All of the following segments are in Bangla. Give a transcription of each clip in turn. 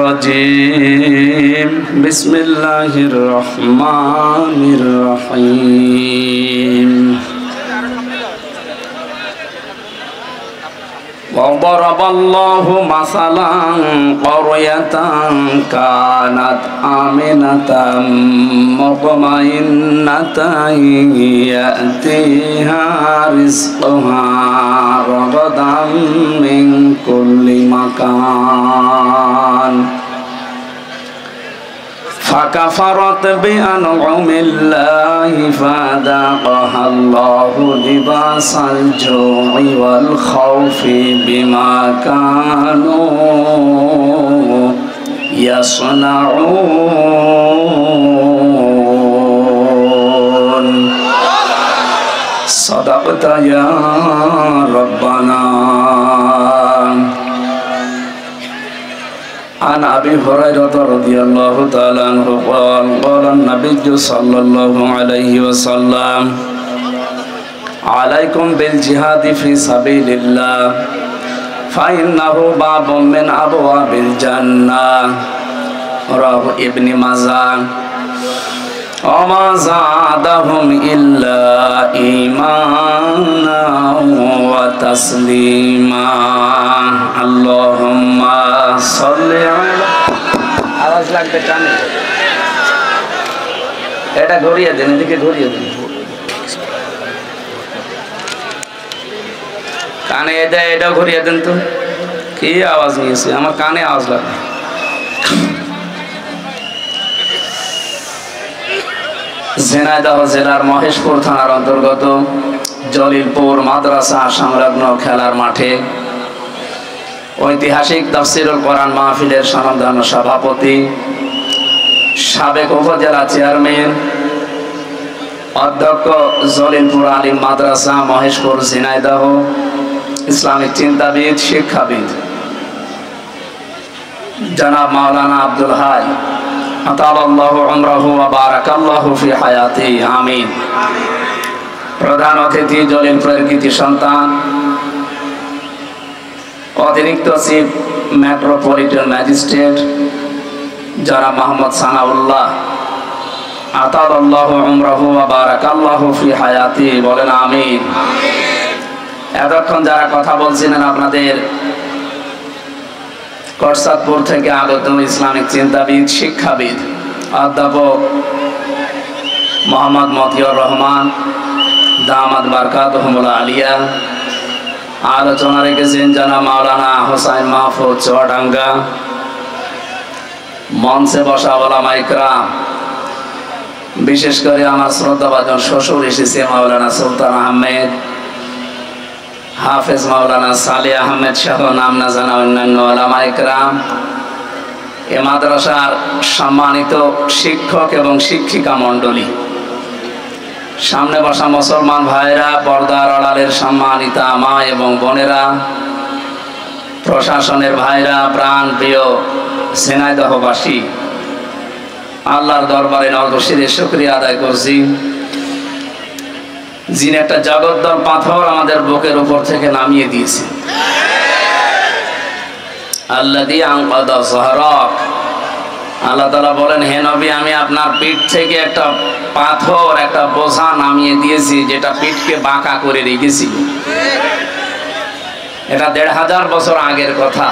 الرجيم بسم الله الرحمن الرحيم وضرب الله مثلا قرية كانت آمنة مطمئنة يأتيها رزقها رغدا من كل مكان فكفرت بأنعم الله فذاقها الله لباس الجوع والخوف بما كانوا يصنعون صدقت يا ربنا. عن أبي هريرة رضي الله تعالى عنه قال قال النبي صلى الله عليه وسلم عليكم بالجهاد في سبيل الله فإنه باب من أبواب الجنة رواه ابن ماجه وما زادهم إلا إيمانا وتسليما اللهم صل على আওয়াজ লাগবে কানে এটা ঘুরিয়ে দেন এদিকে ঘুরিয়ে দেন কানে এটা ঘুরিয়ে দেন তো কি আওয়াজ নিয়েছে আমার কানে আওয়াজ লাগবে ঝিনাইদহ জেলার মহেশপুর থানার অন্তর্গত জলিলপুর মাদ্রাসা সংলগ্ন খেলার মাঠে ঐতিহাসিক তাফসীরুল কোরআন মাহফিলের স্বনামধন্য সভাপতি সাবেক উপজেলা চেয়ারম্যান অধ্যক্ষ জলিলপুর আলিম মাদ্রাসা মহেশপুর ঝিনাইদহ ইসলামিক চিন্তাবিদ শিক্ষাবিদ জনাব মাওলানা আব্দুল হাই আতালাল্লাহু উমরাহু ওয়া বারাকাল্লাহু ফি হায়াতিহি আমিন। প্রধান অতিথি জলিলপুরের কৃতি সন্তান অতিরিক্ত চিফ মেট্রোপলিটন ম্যাজিস্ট্রেট জনাব মোহাম্মদ সানাউল্লাহ আতালাল্লাহু উমরাহু ওয়া বারাকাল্লাহু ফি হায়াতিহি বলেন আমিন। এতক্ষণ যারা কথা বলছিলেন আপনাদের করসাদপুর থেকে আগত ইসলামিক চিন্তাবিদ শিক্ষাবিদ অধ্যাপক মোহাম্মদ মতিউর রহমান দামাত বারকাতুহুল আলিয়া আলোচনা রেখেছেন জনাব মাওলানা হোসাইন মাহফুজ চুয়াডাঙ্গা মঞ্চে বসা ওলামা ইকরাম বিশেষ করে আমার শ্রদ্ধাভাজন শ্বশুর এসেছে মাওলানা সুলতান আহমেদ হাফেজ মাওলানা সালে আহমেদ সহ নাম না জানা অন্যান্য ওলামা ইকরাম এ মাদ্রাসার সম্মানিত শিক্ষক এবং শিক্ষিকা মণ্ডলী সামনে বসা মুসলমান ভাইরা পর্দার আড়ালের সম্মানিতা মা এবং বোনেরা প্রশাসনের ভাইরা প্রাণ প্রিয় ঝিনাইদহবাসী আল্লাহর দরবারে নরদশিরে শুকরিয়া আদায় করছি যিনি একটা জগদ্দল পাথর আমাদের বুকের উপর থেকে নামিয়ে দিয়েছে আল্লাযী আনকাযা যাহরাক আল্লাহ তাআলা বলেন হে নবী আমি আপনার পিঠ থেকে একটা পাথর একটা বোঝা নামিয়ে দিয়েছি যেটা পিঠকে বাঁকা করে রেখেছিল এটা ১৫০০ বছর আগের কথা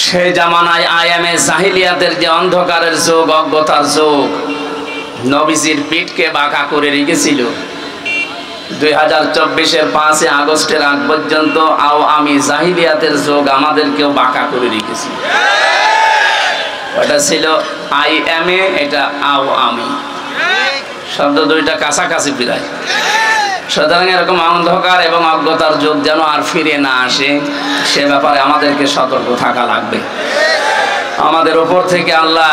সেই জামানায় আয়ামে জাহিলিয়াতের যে অন্ধকারের যুগ অজ্ঞতার যুগ নবীজির পিঠকে বাঁকা করে রেখেছিল 2024-এর 5 আগস্টের আগ পর্যন্ত আমি জাহিলিয়াতের যুগ আমাদেরকেও বাঁকা করে রেখেছি ওটা ছিল আইএমএ এটা আমি শব্দ দুইটা কাছাকাছি প্রায় সুতরাং এরকম অন্ধকার এবং অজ্ঞতার যুগ যেন আর ফিরে না আসে সে ব্যাপারে আমাদেরকে সতর্ক থাকা লাগবে আমাদের উপর থেকে আল্লাহ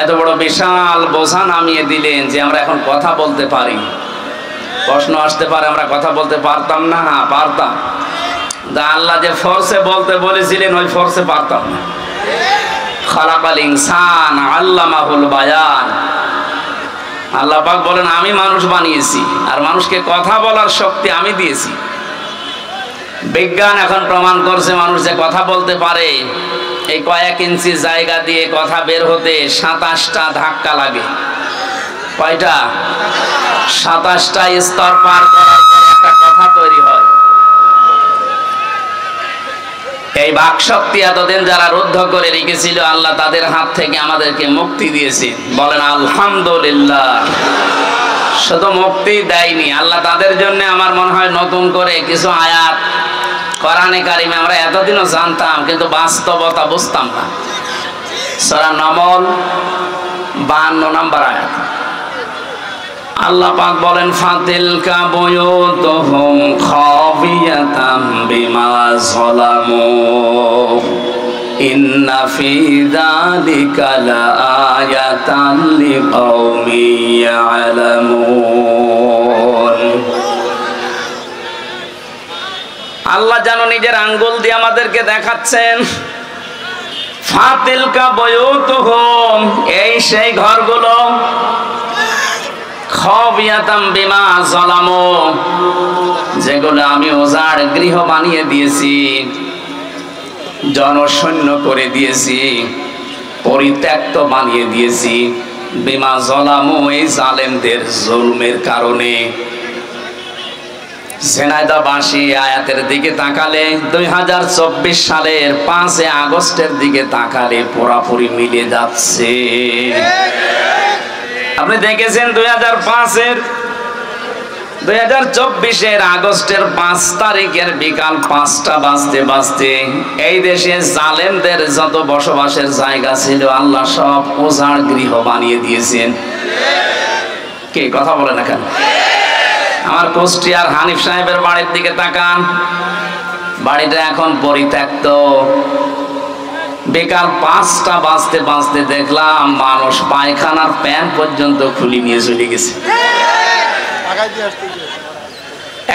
এত বড় বিশাল বোঝা নামিয়ে দিলেন যে আমরা এখন কথা বলতে পারি প্রশ্ন আসতে পারে আমরা কথা বলতে পারতাম না হ্যাঁ পারতাম আল্লাহ যে ফোর্সে বলতে বলেছিলেন ওই ফোর্সে পারতাম না খালাকাল ইনসান আল্লামাহুল বায়ান আল্লাহ পাক বলেন আমি মানুষ বানিয়েছি আর মানুষকে কথা বলার শক্তি আমি দিয়েছি বিজ্ঞান এখন প্রমাণ করছে মানুষ যে কথা বলতে পারে এই কয়েক ইঞ্চি জায়গা দিয়ে কথা বের হতে 27টা ধাক্কা লাগে। কয়টা? 27টা স্তর পার করার পর একটা কথা তৈরি হয়। এই বাকশক্তি এতদিন যারা রুদ্ধ করে রেখেছিল, আল্লাহ তাদের হাত থেকে আমাদেরকে মুক্তি দিয়েছে। বলেন আলহামদুলিল্লাহ। শুধু মুক্তি দেয়নি, আল্লাহ তাদের জন্য আমার মনে হয় নতুন করে কিছু আয়াত কোরআনে কারিমে আমরা এতদিনও জানতাম, কিন্তু বাস্তবতা বুঝতাম না। সূরা নমল 52 নম্বর আয়াত আল্লাহ পাক বলেন, ফাতিলকা বুয়ুতুহুম খাবিয়াতাম বিমা যালামু ইন্না ফি যালিকা লাআয়াতান লিকাউমিন ইয়ালামুন। আল্লাহ যেন নিজের আঙ্গুল দিয়ে আমাদেরকে দেখাচ্ছেন, ফাতিলকা বুয়ুতুহুম, এই সেই ঘরগুলো, খাবিয়াতাম বিমা যালামু, যেগুলো আমি উজাড় গৃহ বানিয়ে দিয়েছি, জনশূন্য করে দিয়েছি, পরিত্যক্ত বানিয়ে দিয়েছি। বিমা যালামু, এই জালেমদের জুলমের কারণে। ঝিনাইদহবাসী আয়াতের দিকে তাকালে 2024 সালের 5 আগস্টের দিকে তাকালে পুরাপুরি মিলে যাচ্ছে। আপনি দেখেছেন 2024-এর আগস্টের 5 তারিখের বিকাল 5টা বাজতে বাজতে এই দেশে জালেমদের যত বসবাসের জায়গা ছিল আল্লাহ সব উজাড় গৃহ বানিয়ে দিয়েছেন। কে কথা বলে না কেন? আমার কুষ্টিয়ার হানিফ সাহেবের বাড়ির দিকে তাকান, বাড়িটা এখন পরিত্যক্ত। বিকাল 5টা বাজতে বাজতে দেখলাম মানুষ পায়খানার প্যান্ট পর্যন্ত খুলে নিয়ে চলে গেছে।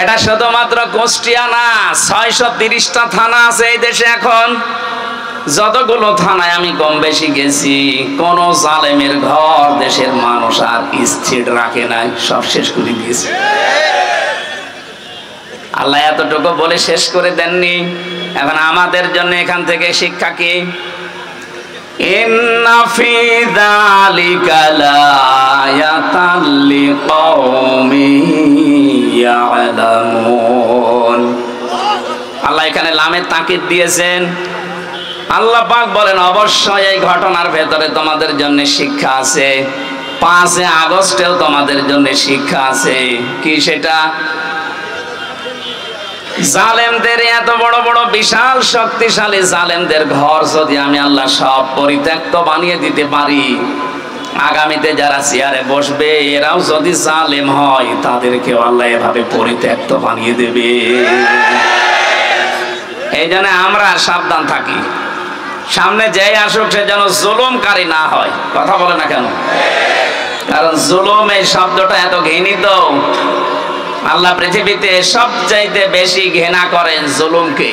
এটা শুধুমাত্র কুষ্টিয়া না, 630টা থানা আছে এই দেশে। এখন যতগুলো থানায় আমি কম বেশি গেছি, কোন জালেমের ঘর দেশের মানুষ আর স্থির রাখে নাই, সব শেষ করে দিয়েছে। আল্লাহ এতটুকু বলে শেষ করে দেননি। এখন আমাদের জন্য এখান থেকে শিক্ষা কি? ইন্না ফি যালিকা লাআয়াতান লিকাউমিন ইয়ালামুন। আল্লাহ এখানে লামের তাকিদ দিয়েছেন। আল্লাহ পাক বলেন, অবশ্যই এই ঘটনার ভেতরে তোমাদের জন্য শিক্ষা আছে। 5 আগস্টেও তোমাদের জন্য শিক্ষা আছে। কি সেটা? জালেমদের এত বড় বড় বিশাল শক্তিশালী জালেমদের ঘর যদি আমি আল্লাহ সব পরিত্যক্ত বানিয়ে দিতে পারি, আগামীতে যারা চেয়ারে বসবে এরাও যদি জালেম হয় তাদেরকেও আল্লাহ এভাবে পরিত্যক্ত বানিয়ে দেবে। এই জন্য আমরা সাবধান থাকি, সামনে যেই আসুক সে যেন জুলুমকারী না হয়। কথা বলে না কেন? কারণ জুলুম এই শব্দটা এত ঘৃণিত। আল্লাহ পৃথিবীতে সবচাইতে বেশি ঘৃণা করেন জুলুমকে।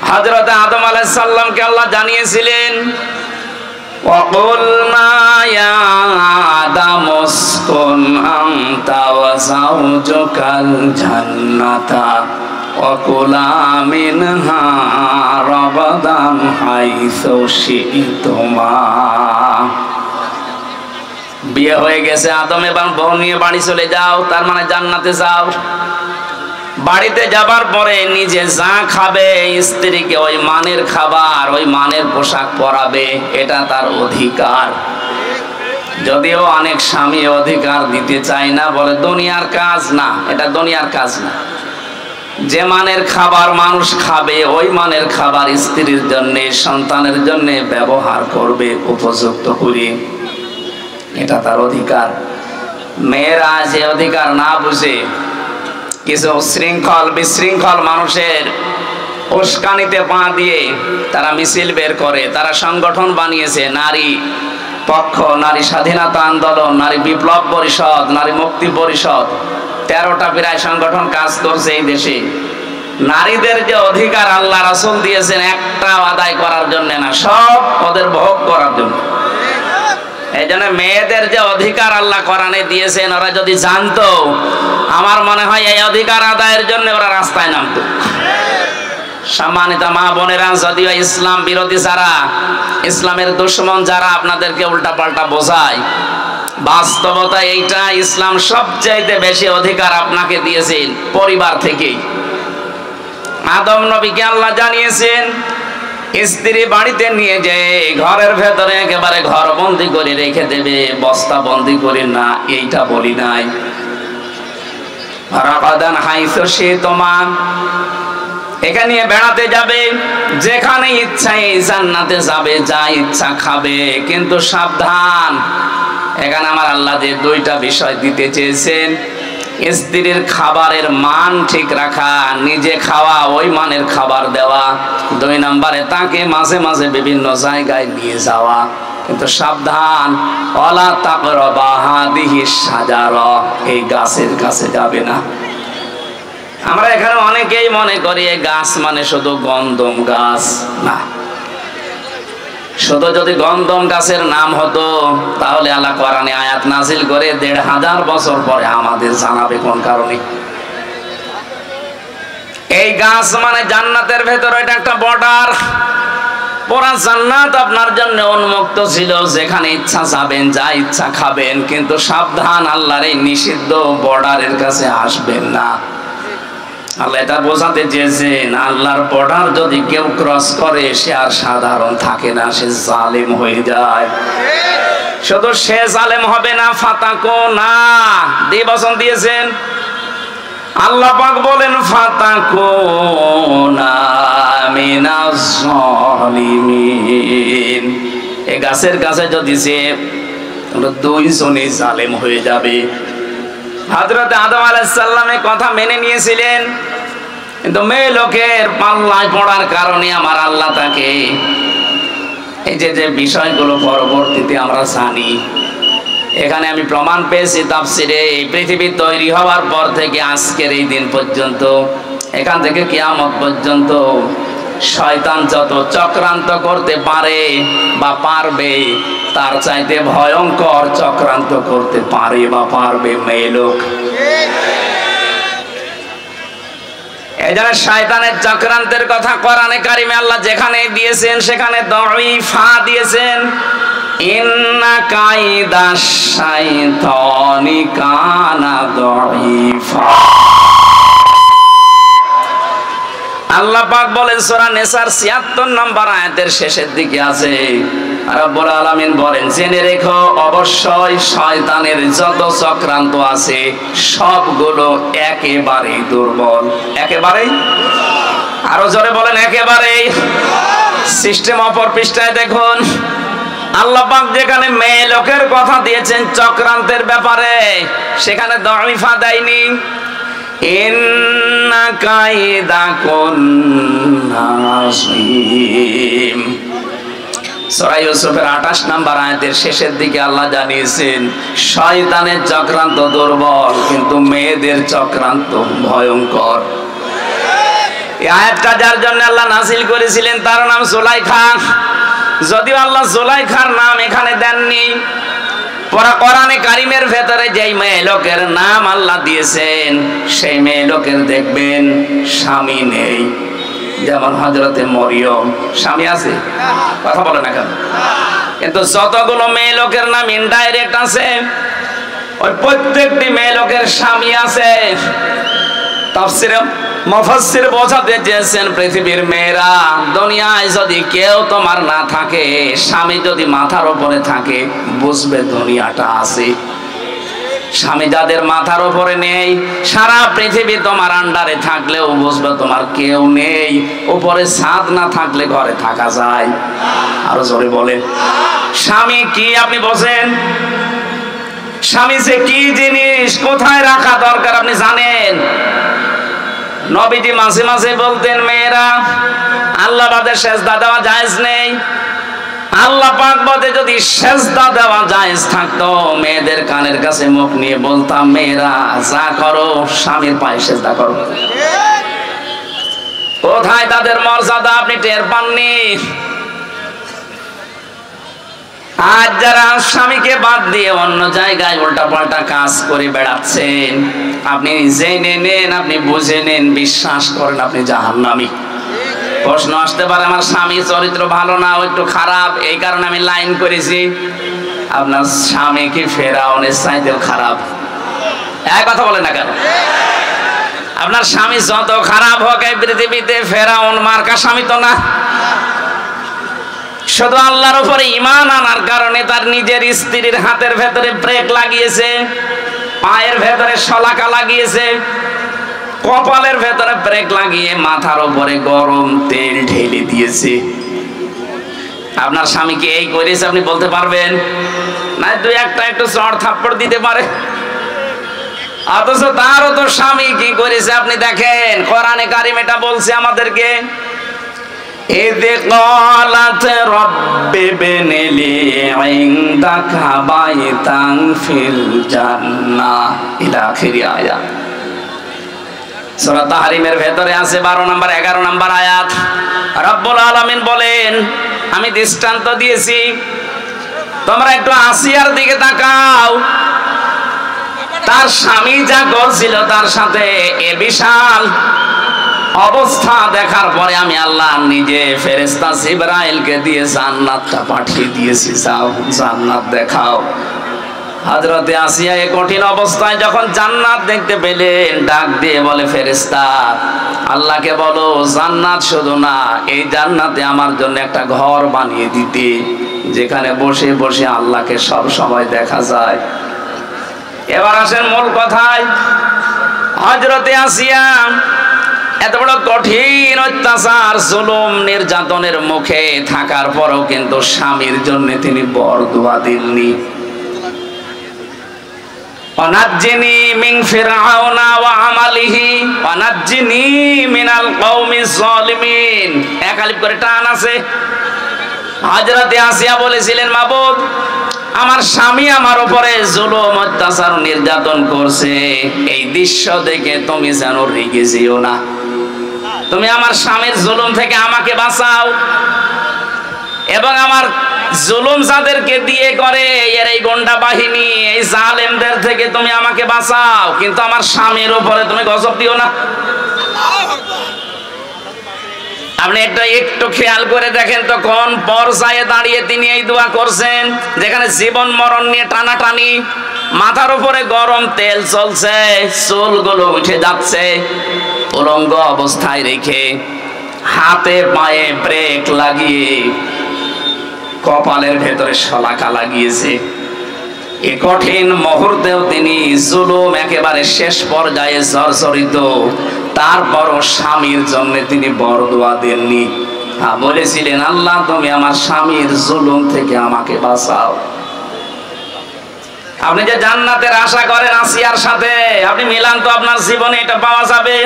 হযরত আদম আলাইহিস সালামকে আল্লাহ জানিয়েছিলেন, وَقُلْنَا يَا آدَمُ اسْكُنْ أَنْتَ وَزَوْجُكَ الْجَنَّةَ وَكُلَا مِنْهَا رَغَدًا حَيْثُ شِئْتُمَا। বিয়ে হয়ে গেছে, আদম এবং বউ নিয়ে বাড়ি চলে যাও, তার মানে জান্নাতে যাও। বাড়িতে যাবার পরে নিজে যা খাবে, স্ত্রীকে ওই মানের খাবার, ওই মানের পোশাক পরাবে, এটা তার অধিকার। যদিও অনেক স্বামী অধিকার দিতে চায় না, বলে দুনিয়ার কাজ না, এটা দুনিয়ার কাজ না। যে মানের খাবার মানুষ খাবে, ওই মানের খাবার স্ত্রীর জন্য, সন্তানের জন্য ব্যবহার করবে উপযুক্ত করে, এটা তার অধিকার। মেয়েরা যে অধিকার না বুঝে কিছু শৃঙ্খল বিশৃঙ্খল মানুষের উস্কানিতে পা দিয়ে তারা মিছিল বের করে, তারা সংগঠন বানিয়েছে, নারী পক্ষ, নারী স্বাধীনতা আন্দোলন, নারী বিপ্লব পরিষদ, নারী মুক্তি পরিষদ, 13টা প্রায় সংগঠন কাজ করছে এই দেশে। নারীদের যে অধিকার আল্লাহ রাসূল দিয়েছেন একটা আদায় করার জন্য না, সব ওদের ভোগ করার জন্য। এই জন্য মেয়েদের যে অধিকার আল্লাহ কোরআনে দিয়েছেন, ওরা যদি জানতো, আমার মনে হয় এই অধিকার আদায়ের জন্য ওরা রাস্তায় নামতো। সম্মানিত মা বোনেরা, যদিও ইসলাম বিরোধী যারা, ইসলামের দুশমন যারা আপনাদেরকে উল্টাপাল্টা বোঝায়, বাস্তবতা এইটা, ইসলাম সবচাইতে বেশি অধিকার আপনাকে দিয়েছেন পরিবার থেকেই। আদম নবীকে আল্লাহ জানিয়েছেন স্ত্রী বাড়িতে নিয়ে যেয়ে ঘরের ভেতরে একেবারে ঘর বন্দি করে রেখে দেবে, বস্তা বন্দি করে না, এইটা বলি নাই। রাগাদান হাইসু শিতুমা, এখানে বেড়াতে যাবে, যেখানে ইচ্ছা এই জান্নাতে যাবে, যা ইচ্ছা খাবে, কিন্তু সাবধান, এখানে আমার আল্লাহ যে দুইটা বিষয় দিতে চেয়েছেন, স্ত্রীর খাবারের মান ঠিক রাখা, নিজে খাওয়া, ওই মানের খাবার দেওয়া, 2 নম্বরে তাকে মাঝে মাঝে বিভিন্ন জায়গায় নিয়ে যাওয়া, কিন্তু সাবধান, ওয়ালা তাকরাবা হাদিহিস শাজারা, এই গাছের কাছে যাবে না। আমরা এখানে অনেকেই মনে করি এই গাছ মানে শুধু গন্ধম গাছ, না, শুধু যদি গন্ধম গাছের নাম হতো তাহলে আল্লাহ কোরআনে আয়াত নাজিল করে 1500 বছর পরে আমাদের জানাবে কোন কারণে। এই গাছ মানে জান্নাতের ভেতরে এটা একটা বর্ডার, পুরা জান্নাত আপনার জন্য উন্মুক্ত ছিল, যেখানে ইচ্ছা যাবেন, যা ইচ্ছা খাবেন, কিন্তু সাবধান, আল্লাহর এই নিষিদ্ধ বর্ডারের কাছে আসবেন না। আল্লাহ এটা বোঝাতে চেয়েছেন, আল্লাহর বর্ডার যদি কেউ ক্রস করে সে আর সাধারণ থাকে না, সে জালেম হয়ে যায়। শুধু সে জালেম হবে না, ফাতাকো না, বচন দিয়েছেন আল্লাহ পাক, বলেন ফাতাকো না মিনাজ জালিমিন, এই গাছের কাছে যদি সে 2 জনই জালেম হয়ে যাবে। হযরত আদম আলাইহিস সালামের কথা মেনে নিয়েছিলেন, কিন্তু মেয়ে লোকের পাল্লায় পড়ার কারণে আমার আল্লাহ তাকে এই যে বিষয়গুলো পরবর্তীতে আমরা জানি, এখানে আমি প্রমাণ পেয়েছি তাফসিরে, এই পৃথিবী তৈরি হওয়ার পর থেকে আজকের এই দিন পর্যন্ত, এখান থেকে কিয়ামত পর্যন্ত শয়তান যত চক্রান্ত করতে পারে বা পারবে, তার চাইতে ভয়ঙ্কর চক্রান্ত করতে পারে বা পারবে মেয়ে লোক। এই জন্য শয়তানের চক্রান্তের কথা কোরআনে কারিমে আল্লাহ যেখানে দিয়েছেন সেখানে দাঈফা দিয়েছেন, ইন্না কাইদাশ শাইতানি কানা দাঈফা। আল্লাহ পাক বলেন সূরা নিসার 76 নম্বর আয়াতের শেষের দিকে আছে, রব্বুল আলামিন বলেন, জেনে রেখো অবশ্যই শয়তানের যত চক্রান্ত আছে সবগুলো একেবারেই দুর্বল। একেবারেই, আরো জোরে বলেন একেবারেই। সিস্টেম অপর পৃষ্ঠায় দেখুন, আল্লাহ পাক যেখানে মেয়ে লোকের কথা দিয়েছেন চক্রান্তের ব্যাপারে, সেখানে দাঈফা দেয়নি। ইন্না কাইদাকুন্না আযীম, সূরা ইউসুফের 28 নম্বর আয়াতের শেষের দিকে আল্লাহ জানিয়েছেন শয়তানের চক্রান্ত দুর্বল, কিন্তু মেয়েদের চক্রান্ত ভয়ঙ্কর। এই আয়াতটা যার জন্য আল্লাহ নাযিল করেছিলেন তার নাম জুলাইখা, যদিও আল্লাহ জুলাইখার নাম এখানে দেননি। কোরআনে কারিমের ভেতরে যেই মেয়ে লোকের নাম আল্লাহ দিয়েছেন সেই মেয়ে লোকের দেখবেন স্বামী নেই, যেমন হযরতে মরিয়ম, স্বামী আছে, কথা বলে না কেন? কিন্তু যতগুলো মেয়ে লোকের নাম ইনডাইরেক্ট আছে, ওই প্রত্যেকটি মেয়ে লোকের স্বামী আছে। তাফসীরে মুফাসসির বোঝাতে চেয়েছেন, পৃথিবীর মেয়েরা, দুনিয়ায় যদি কেউ তোমার না থাকে, স্বামী যদি মাথার উপরে থাকে, বুঝবে দুনিয়াটা আছে। স্বামী যাদের মাথার উপরে নেই, সারা পৃথিবী তোমার আন্ডারে থাকলেও বুঝবে তোমার কেউ নেই। উপরে ছাদ না থাকলে ঘরে থাকা যায়? আরো জোরে বলেন। স্বামী কি আপনি বোঝেন? স্বামী যে কি জিনিস, কোথায় রাখা দরকার আপনি জানেন? নবীজি মাঝে মাঝে বলতেন, মেয়েরা আল্লাহ বাদে সেজদা দেওয়া জায়েজ নেই। আল্লাহ পাক বাদে যদি সেজদা দেওয়া জায়েজ থাকতো, মেয়েদের কানের কাছে মুখ নিয়ে বলতাম, মেয়েরা যা করো স্বামীর পায়ে সেজদা করো। কোথায় তাদের মর্যাদা আপনি টের পাননি? আজ যারা স্বামীকে বাদ দিয়ে অন্য জায়গায় উল্টাপাল্টা কাজ করে বেড়াচ্ছেন, আপনি জেনে নেন, আপনি বুঝে নেন, বিশ্বাস করেন আপনি জাহান্নামী। প্রশ্ন আসতে পারে আমার স্বামী চরিত্র ভালো না, ও একটু খারাপ, এই কারণে আমি লাইন করেছি। আপনার স্বামী কি ফেরাউনের চাইতেও খারাপ? এক কথা বলে না কেন? আপনার স্বামী যত খারাপ হোক এই পৃথিবীতে ফেরাউন মার্কা স্বামী তো না। শুধু আল্লাহর উপরে ঈমান আনার কারণে তার নিজের স্ত্রীর হাতের ভেতরে ব্রেক লাগিয়েছে, পায়ের ভেতরে শলাকা লাগিয়েছে, কপালের ভেতরে ব্রেক লাগিয়ে মাথার উপরে গরম তেল ঢেলে দিয়েছে। আপনার স্বামীকে এই করেছে আপনি বলতে পারবেন না? দুই একটা একটু চড় থাপ্পড় দিতে পারে, অথচ তারও তো স্বামী কি করেছে আপনি দেখেন। কোরআনে কারিম এটা বলছে আমাদেরকে, ইযে ক্বালাত রাব্বি ইবনি লি ইনদাকা বাইতান ফিল জান্নাহ ইলা আখিরি আয়াত। সূরা তাহরিমের ভেতরে আছে 12 নম্বর 11 নম্বর আয়াত। রব্বুল আলামিন বলেন, আমি দৃষ্টান্ত দিয়েছি, তোমরা একটু আসিয়ার দিকে তাকাও। তার স্বামী যা করছিল তার সাথে এ বিশাল অবস্থা দেখার পরে আমি আল্লাহ নিজে ফেরেশতা জিবরাইলকে দিয়ে জান্নাতটা পাঠিয়ে দিয়েছি, যাও জান্নাত দেখাও। হযরতে আসিয়া এই কঠিন অবস্থায় যখন জান্নাত দেখতে পেলেন, ডাক দিয়ে বলে, ফেরেশতা আল্লাহকে বলো জান্নাত শুধু না, এই জান্নাতে আমার জন্য একটা ঘর বানিয়ে দিতে, যেখানে বসে বসে আল্লাহকে সব সময় দেখা যায়। এবার আসেন মূল কথায়। হযরতে আসিয়া এত বড় কঠিন অত্যাচার, জুলুম, নির্যাতনের মুখে থাকার পরেও কিন্তু স্বামীর জন্য তিনি বরদোয়া দেননি। ওয়ানাজ্জিনি মিন ফিরআউনা ওয়া আমালিহি ওয়ানাজ্জিনি মিনাল কওমিজ যালিমিন। এক আলিফ করে টান আছে। হযরতে আসিয়া বলেছিলেন, মাবুদ আমার স্বামী আমার উপরে জুলুম, অত্যাচার, নির্যাতন করছে, এই দৃশ্য দেখে তুমি যেন রেগে যেও না, তুমি আমার স্বামীর জুলুম থেকে আমাকে বাঁচাও, এবং আমার জুলুম যাদেরকে দিয়ে করে এর এই গুন্ডা বাহিনী, এই জালেমদের থেকে তুমি আমাকে বাঁচাও, কিন্তু আমার স্বামীর উপরে তুমি গজব দিও না। আপনি একটু খেয়াল করে দেখেন তো কোন পর্যায়ে দাঁড়িয়ে তিনি এই দোয়া করছেন, যেখানে জীবন মরণ নিয়ে টানাটানি, মাথার উপরে গরম তেল চলছে, চুলগুলো উঠে যাচ্ছে, উলঙ্গ অবস্থায় রেখে হাতে পায়ে ব্রেক লাগিয়ে কপালের ভেতরে শলাকা লাগিয়েছে। এই কঠিন মুহূর্তেও তিনি জুলুম একেবারে শেষ পর্যায়ে জর্জরিত, তারপরও স্বামীর জন্য তিনি বরদোয়া দেননি। বলেছিলেন, আল্লাহ তুমি আমার স্বামীর জুলুম থেকে আমাকে বাঁচাও। আপনি যে জান্নাতের আশা করেন আসিয়ার সাথে, আপনি মিলান তো আপনার জীবনে এটা পাওয়া যাবে?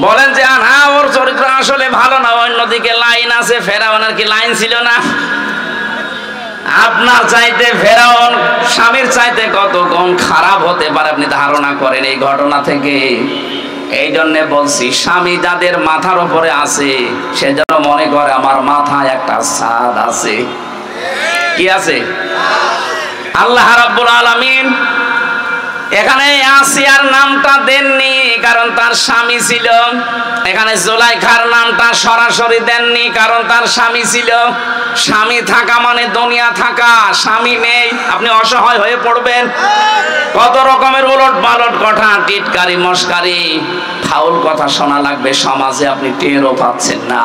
বলেন যে না ওর চরিত্র আসলে ভালো না, অন্যদিকে লাইন আছে। ফেরাউনের কি লাইন ছিল না? আপনার চাইতে ফেরাউন স্বামীর চাইতে কত গুণ খারাপ হতে পারে আপনি ধারণা করেন এই ঘটনা থেকে। এই জন্য বলছি, স্বামী যাদের মাথার উপরে আছে সে যেন মনে করে আমার মাথায় একটা ছাদ আছে। কি আছে? আল্লাহ রাব্বুল আলামিন এখানে আসিয়ার নামটা দেননি কারণ তার স্বামী ছিল, এখানে জুলাইখার নামটা সরাসরি দেননি কারণ তার স্বামী ছিল। স্বামী থাকা মানে দুনিয়া থাকা, স্বামী নেই আপনি অসহায় হয়ে পড়বেন। কত রকমের উলট পালট কথা, টিটকারি, মস্কারি, ফাউল কথা শোনা লাগবে সমাজে, আপনি টেরও পাচ্ছেন না।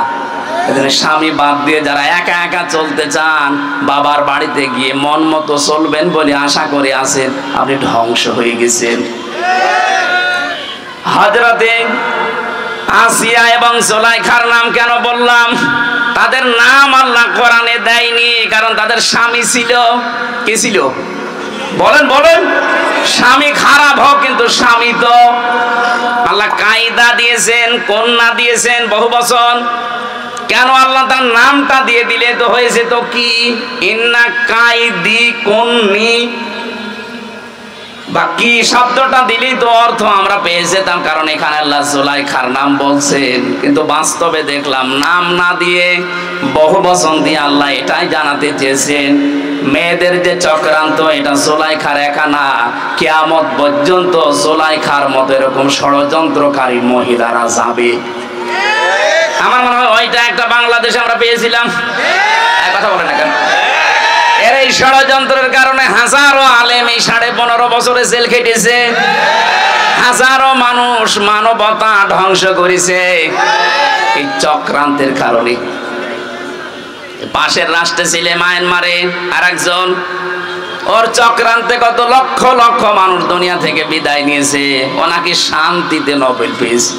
স্বামী বাদ দিয়ে যারা একা একা চলতে চান, বাবার বাড়িতে গিয়ে মন মতো চলবেন বলে আশা করে আছেন, আপনি ধ্বংস হয়ে গেছেন। হযরতে আসিয়া এবং জুলাইখার নাম কেন বললাম? তাদের নাম আল্লাহ কোরআনে দেয়নি কারণ তাদের স্বামী ছিল। কি ছিল? বলেন বলেন। স্বামী খারাপ হোক কিন্তু স্বামী তো আল্লাহ কায়দা দিয়েছেন, কন্যা দিয়েছেন, বহু বচন। কেন আল্লাহ তার নামটা দিয়ে দিলে তো হয়েছে তো কি? ইন্না কাইদি কন্নি, বা কি শব্দটা দিলেই তো অর্থ আমরা পেয়ে যেতাম, কারণ এখানে আল্লাহ জুলাইখার নাম বলছেন। কিন্তু বাস্তবে দেখলাম নাম না দিয়ে বহু বচন দিয়ে আল্লাহ এটাই জানাতে চেয়েছেন মেয়েদের যে চক্রান্ত এটা জুলাইখার একা না, কিয়ামত পর্যন্ত জুলাইখার মতো এরকম ষড়যন্ত্রকারী মহিলারা যাবে। আমার মনে হয় ওইটা একটা বাংলাদেশে আমরা পেয়েছিলাম। কথা বলে না কেন? এর এই ষড়যন্ত্রের কারণে হাজারো আলেম এই 15.5 বছরে জেল খেটেছে, হাজারো মানুষ মানবতা ধ্বংস করেছে এই চক্রান্তের কারণে। পাশের রাষ্ট্রে ছিল মায়ানমারে আরেকজন, ওর চক্রান্তে কত লক্ষ লক্ষ মানুষ দুনিয়া থেকে বিদায় নিয়েছে, ও নাকি শান্তিতে নোবেল পেয়েছে।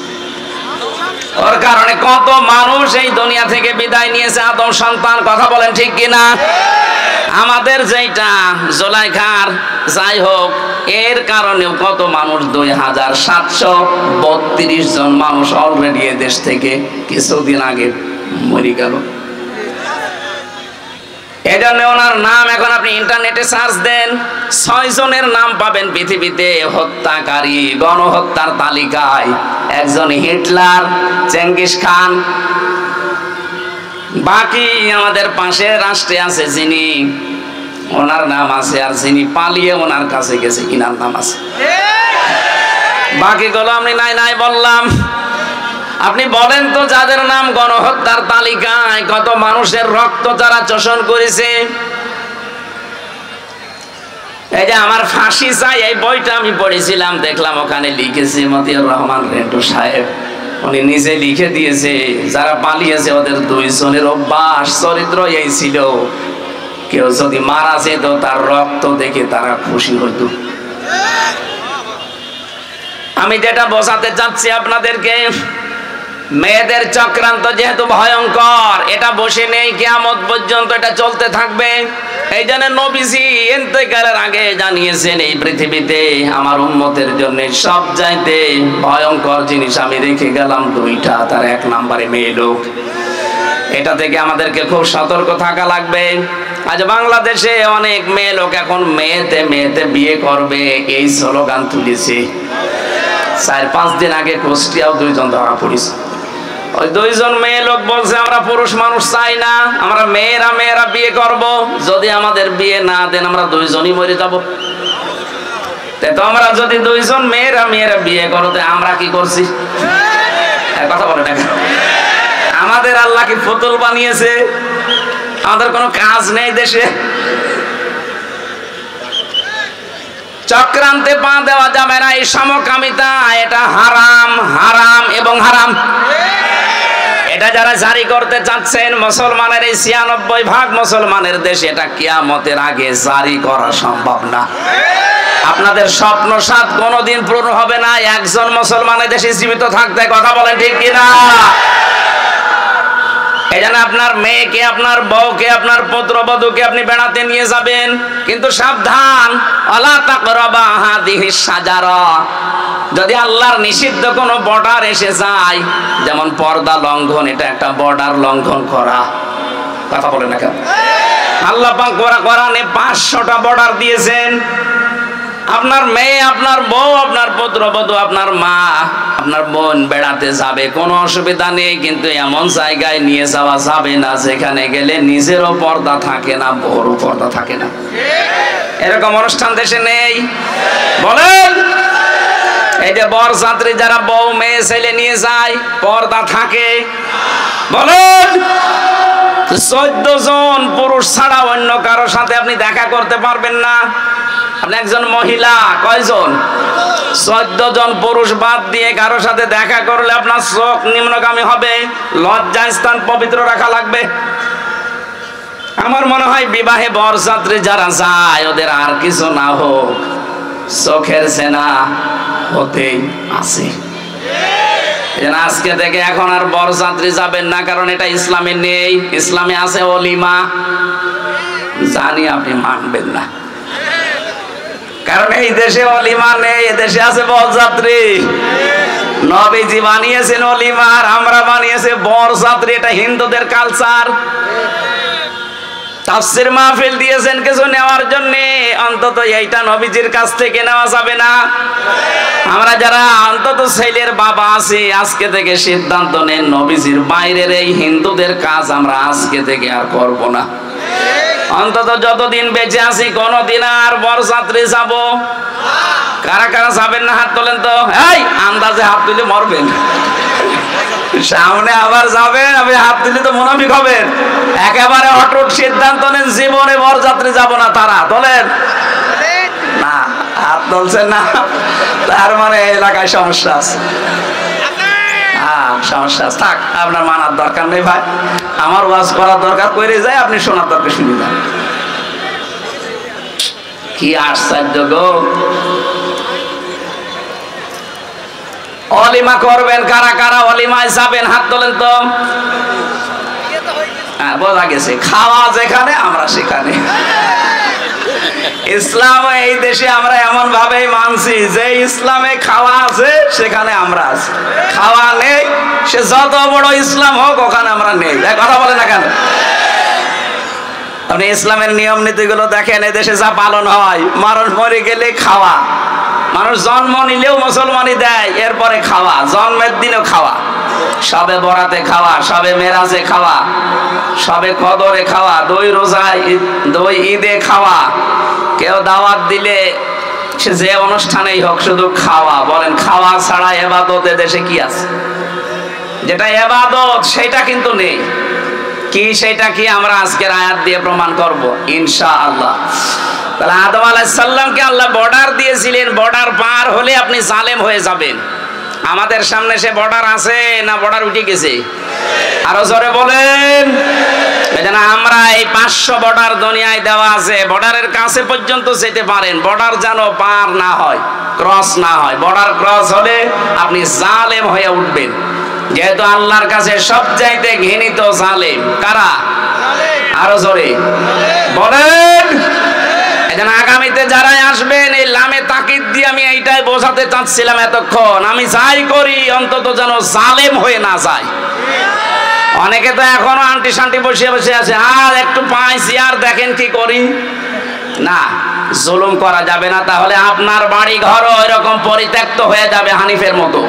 ওর কারণে কত মানুষ এই দুনিয়া থেকে বিদায় নিয়েছে, আদম সন্তান। কথা বলেন ঠিক কিনা? আমাদের যেটা জুলাইখার যাই হোক, এর কারণেও কত মানুষ 2732 জন মানুষ অলরেডি এ দেশ থেকে কিছুদিন আগে মরে গেল। এজন্য ওনার নাম এখন আপনি ইন্টারনেটে সার্চ দেন, 6 জনের নাম পাবেন পৃথিবীতে হত্যাকারী গণহত্যার তালিকায়। একজন হিটলার, চেঙ্গিস খান, বাকি আমাদের পাশের রাষ্ট্রে আছে যিনি, ওনার নাম আছে, আর যিনি পালিয়ে ওনার কাছে গেছে ইনার নাম আছে। বাকিগুলো আমি নাই নাই বললাম। আপনি বলেন তো, যাদের নাম গণহত্যার তালিকায়, কত মানুষের রক্ত যারা চোষণ করেছে। এই যে আমার ফাঁসি চাই এই বইটা আমি পড়েছিলাম, দেখলাম ওখানে লিখেছে মতিউর রহমান রেন্টু সাহেব, উনি নিজে লিখে দিয়েছে যারা পালিয়েছে ওদের 2 জনের অভ্যাস চরিত্র এই ছিল, কেউ যদি মারা যেত তার রক্ত দেখে তারা খুশি হতো। আমি যেটা বোঝাতে চাচ্ছি আপনাদেরকে, মেয়েদের চক্রান্ত যেহেতু ভয়ঙ্কর, এটা বসে নেই, কিয়ামত পর্যন্ত এটা চলতে থাকবে। এই জন্য নবীজি ইন্তেকালের আগে জানিয়েছেন, এই পৃথিবীতে আমার উম্মতের জন্য সবচাইতে ভয়ঙ্কর জিনিস আমি রেখে গেলাম 2টা, তার 1 নম্বরে মেয়ে লোক। এটা থেকে আমাদেরকে খুব সতর্ক থাকা লাগবে। আজ বাংলাদেশে অনেক মেয়ে লোক এখন মেয়েতে মেয়েতে বিয়ে করবে এই স্লোগান তুলেছে। 4-5 দিন আগে কুষ্টিয়াও 2 জন ধরা পড়েছে। ওই 2 জন মেয়ে লোক বলছে আমরা পুরুষ মানুষ চাই না, আমরা মেয়েরা মেয়েরা বিয়ে করব, যদি আমাদের বিয়ে না দেন আমরা 2 জনই মরে যাব। তো আমরা যদি 2 জন মেয়েরা মেয়েরা বিয়ে করতে আমরা কি করছি? কথা বলে না, আমাদের আল্লাহ কি পুতুল বানিয়েছে? আমাদের কোনো কাজ নেই দেশে? চক্রান্তে পা দেওয়া যাবে না। এই সমকামিতা এটা হারাম, হারাম এবং হারাম। এটা যারা জারি করতে চাচ্ছেন, মুসলমানের এই 96% মুসলমানের দেশে এটা কিয়ামতের আগে জারি করা সম্ভব না। আপনাদের স্বপ্ন সাথ কোনোদিন পূরণ হবে না একজন মুসলমানের দেশে জীবিত থাকতে। কথা বলেন ঠিক কিনা? এই জন্য আপনার মেয়েকে, আপনার বউকে, আপনার পুত্রবধূকে আপনি বেড়াতে নিয়ে যাবেন, কিন্তু সাবধান, আলা তাকরাবা হাদিহিস শাজারা। যদি আল্লাহর নিষিদ্ধ কোনো বর্ডার এসে যায়, যেমন পর্দা লঙ্ঘন, এটা একটা বর্ডার লঙ্ঘন করা। কথা বলে না কেন? আল্লাহ পাক কোরআনে 500টা বর্ডার দিয়েছেন। আপনার মেয়ে, আপনার বউ, আপনার পুত্রবধূ, আপনার মা, আপনার বোন বেড়াতে যাবে, কোনো অসুবিধা নেই, কিন্তু এমন জায়গায় নিয়ে যাওয়া যাবে না যেখানে গেলে নিজেরও পর্দা থাকে না, বউরও পর্দা থাকে না। এরকম অনুষ্ঠান দেশে নেই? বলেন। এই যে বরযাত্রী যারা বউ মেয়ে ছেলে নিয়ে যায়, পর্দা থাকে? বলেন। 14 জন পুরুষ ছাড়া অন্য কারোর সাথে আপনি দেখা করতে পারবেন না। আপনি একজন মহিলা, কয়জন? 14 জন পুরুষ বাদ দিয়ে কারোর সাথে দেখা করলে আপনার চোখ নিম্নগামী হবে, লজ্জা স্থান পবিত্র রাখা লাগবে। আমার মনে হয় বিবাহে বরযাত্রী যারা যায় ওদের আর কিছু না হোক, চোখের সেনা হতেই আছে। আজকে থেকে এখন আর বরযাত্রী যাবেন না, কারণ এটা ইসলামে নেই। ইসলামে আছে ওলিমা, জানি আপনি মানবেন না, কারণ এই দেশে ওলিমা নেই, এদেশে আছে বরযাত্রী। নবীজি বানিয়েছেন ওলিমা, আর আমরা বানিয়েছে বরযাত্রী। এটা হিন্দুদের কালচার। তাফসীর মাহফিল দিয়েছেন কিছু নেওয়ার জন্য, অন্তত এইটা নবীজির কাছ থেকে নেওয়া যাবে না। আমরা যারা অন্তত ছেলের বাবা আছি, আজকে থেকে সিদ্ধান্ত নেন নবীজির বাইরের এই হিন্দুদের কাজ আমরা আজকে থেকে আর করব না। অন্তত যতদিন বেঁচে আছি কোনদিন আর বরযাত্রী যাব? কারা কারা যাবেন না হাত তোলেন তো। এই আন্দাজে হাত তুলে মরবেন, সামনে আবার যাবেন, আপনি হাত তুলে তো মুনাফিক হবেন। একেবারে অটুট সিদ্ধান্ত নেন জীবনে বরযাত্রী যাব না। তারা তোলেন না, হাত তুলছেন না, তার মানে এলাকায় সমস্যা আছে। সমস্যা থাক, আপনার মানার দরকার নেই ভাই, আমার ওয়াজ করার দরকার করে যায়, আপনি শোনার দরকার শুনে যান। কি আশ্চর্য গো। অলিমা করবেন কারা কারা? অলিমায় যাবেন হাত তোলেন তো। হ্যাঁ বোঝা গেছে, খাওয়া যেখানে আমরা সেখানে। ইসলাম এই দেশে আমরা এমন ভাবে মানছি যে ইসলামে খাওয়া আছে সেখানে আমরা আছি, খাওয়া নেই সে যত বড় ইসলাম হোক ওখানে আমরা নেই। কথা বলে না কেন? আপনি ইসলামের নিয়ম নীতিগুলো দেখেন, এই দেশে যা পালন হয়, মানুষ মরে গেলে খাওয়া, মানুষ জন্ম নিলেও মুসলমানই দেয়, এরপরে খাওয়া, জন্মের দিনেও খাওয়া, সবে বরাতে খাওয়া, সবে মেরাজে খাওয়া, সবে কদরে খাওয়া, দই রোজায়, দই ঈদে খাওয়া, কেউ দাওয়াত দিলে সে যে অনুষ্ঠানেই হোক শুধু খাওয়া। বলেন খাওয়া ছাড়া ইবাদত দেশে কি আছে? যেটা ইবাদত সেটা কিন্তু নেই। কি সেটা কি আমরা আজকের আয়াত দিয়ে প্রমাণ করব ইনশাআল্লাহ। তাহলে আদম আলাইহিস সালামকে আল্লাহ বর্ডার দিয়েছিলেন, বর্ডার পার হলে আপনি জালেম হয়ে যাবেন। আমাদের সামনে সে বর্ডার আছে না বর্ডার উঠে গেছে? আরো জোরে বলেন। এজন্য আমরা এই 500 বর্ডার দুনিয়ায় দেওয়া আছে, বর্ডারের কাছে পর্যন্ত যেতে পারেন, বর্ডার যেন পার না হয়, ক্রস না হয়। বর্ডার ক্রস হলে আপনি জালেম হয়ে উঠবেন, যেহেতু আল্লাহর কাছে সবচাইতে ঘৃণিত জালেম কারা? আরো জোরে বলেন। এজন্য আগামীতে যারাই আসবেন এই লামে তাকিদ দিয়ে আমি এইটাই বোঝাতে চাচ্ছিলাম এতক্ষণ, আমি যাই করি অন্তত যেন জালেম হয়ে না যায়। অনেকে তো এখনো আন্টি শান্তি বসে বসে আছে, আর একটু পাইছি আর দেখেন কি করি। না, জুলুম করা যাবে না, তাহলে আপনার বাড়ি ঘরও এরকম পরিত্যক্ত হয়ে যাবে হানিফের মতো।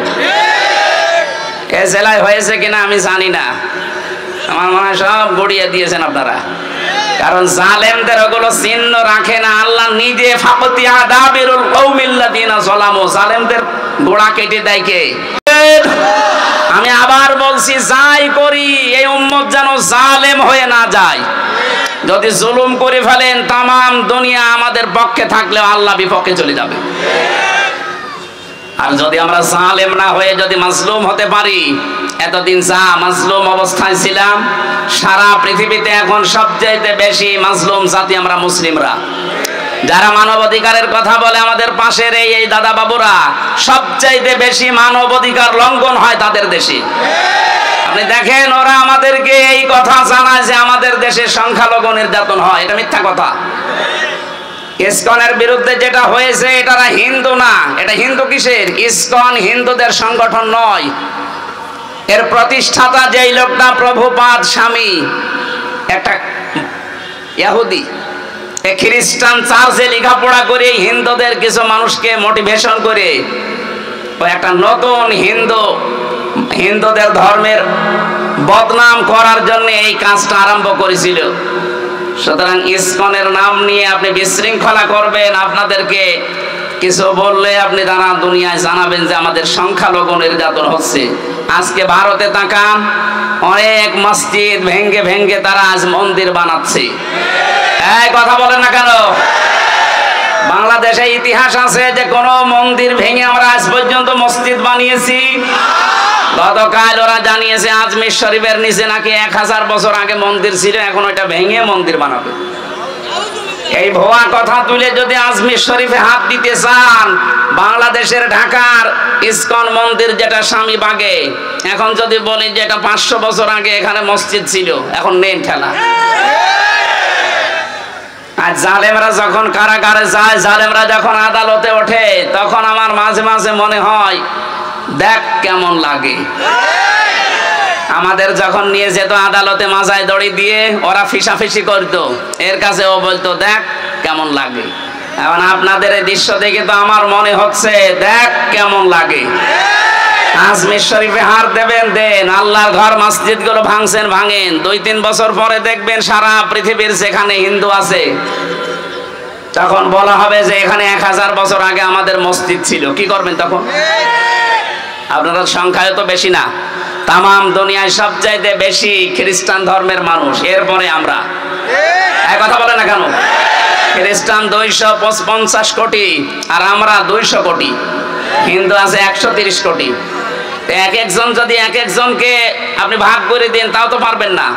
এ জেলায় হয়েছে কিনা আমি জানি না, আমার মনে হয় সব গড়িয়ে দিয়েছেন আপনারা, কারণ জালেমদের ওগুলো চিহ্ন রাখে না। আল্লাহ নিজে ফাকতি আদাবিরুল কওমিল্লাযিনা যালামু, জালেমদের গোড়া কেটে দেয় কে? আমি আবার বলছি, যাই করি এই উম্মত যেন জালেম হয়ে না যায়। যদি জুলুম করে ফেলেন তামাম দুনিয়া আমাদের পক্ষে থাকলেও আল্লাহ বিপক্ষে চলে যাবে। আর যদি আমরা জালেম না হয়ে যদি মাজলুম হতে পারি, এতদিন যা মাজলুম অবস্থায় ছিলাম, সারা পৃথিবীতে এখন সবচাইতে বেশি মাজলুম জাতি আমরা মুসলিমরা। যারা মানবাধিকারের কথা বলে আমাদের পাশের এই দাদা বাবুরা, সবচাইতে বেশি মানবাধিকার লঙ্ঘন হয় তাদের দেশে। আপনি দেখেন ওরা আমাদেরকে এই কথা জানায় যে আমাদের দেশে সংখ্যালঘু নির্যাতন হয়, এটা মিথ্যা কথা। ইসকনের বিরুদ্ধে যেটা হয়েছে এটারা হিন্দু না, এটা হিন্দু কিসের? ইসকন হিন্দুদের সংগঠন নয়। এর প্রতিষ্ঠাতা যেই লোকটা প্রভুপাদ স্বামী, একটা ইহুদি, খ্রিস্টান চার্চে লেখাপড়া করে হিন্দুদের কিছু মানুষকে মোটিভেশন করে ও একটা নতুন হিন্দুদের ধর্মের বদনাম করার জন্য এই কাজটা আরম্ভ করেছিল। সুতরাং ইসকনের নাম নিয়ে আপনি বিশৃঙ্খলা করবেন, আপনাদেরকে কিছু বললে আপনি তারা দুনিয়ায় জানাবেন যে আমাদের সংখ্যালঘু নির্যাতন হচ্ছে। আজকে ভারতে তাকান, অনেক মসজিদ ভেঙ্গে ভেঙ্গে তারা আজ মন্দির বানাচ্ছে। এই কথা বলেন না কেন? বাংলাদেশে ইতিহাস আছে যে কোন মন্দির ভেঙে আমরা আজ পর্যন্ত মসজিদ বানিয়েছি? গতকাল ওরা জানিয়েছে আজমির শরীফের নিচে নাকি 1000 বছর আগে মন্দির ছিল, এখন ওইটা ভেঙে মন্দির বানাবে। এই ভুয়া কথা তুলে যদি আজমির শরীফে হাত দিতে চান, বাংলাদেশের ঢাকার ইসকন মন্দির যেটা স্বামীবাগে, এখন যদি বলি যে এটা 500 বছর আগে এখানে মসজিদ ছিল, এখন নেন ঠেলা। আর জালেমরা যখন কারাগারে যায়, জালেমরা যখন আদালতে ওঠে, তখন আমার মাঝে মাঝে মনে হয় দেখ কেমন লাগে। আমাদের যখন নিয়ে যেত আদালতে মাজায় দড়ি দিয়ে, ওরা ফিসাফিসি করতো, এর কাছে ও বলতো দেখ কেমন লাগে। এখন আপনাদের এই দৃশ্য দেখে তো আমার মনে হচ্ছে দেখ কেমন লাগে। আজমির শরীফে হার দেবেন দেন, আল্লাহর ঘর মসজিদ গুলো ভাঙছেন ভাঙেন, 2-3 বছর পরে দেখবেন সারা পৃথিবীর যেখানে হিন্দু আছে তখন বলা হবে যে এখানে 1000 বছর আগে আমাদের মসজিদ ছিল। কি করবেন তখন? আপনারা সংখ্যায় তো বেশি না, তামাম দুনিয়ায় সবচাইতে বেশি খ্রিস্টান ধর্মের মানুষ, এরপরে আমরা। এক কথা বলে না কেন? খ্রিস্টান 250 কোটি আর আমরা 200 কোটি, হিন্দু আছে 130 কোটি। এক একজন যদি এক একজনকে আপনি ভাগ করে দেন তাও তো পারবেন না।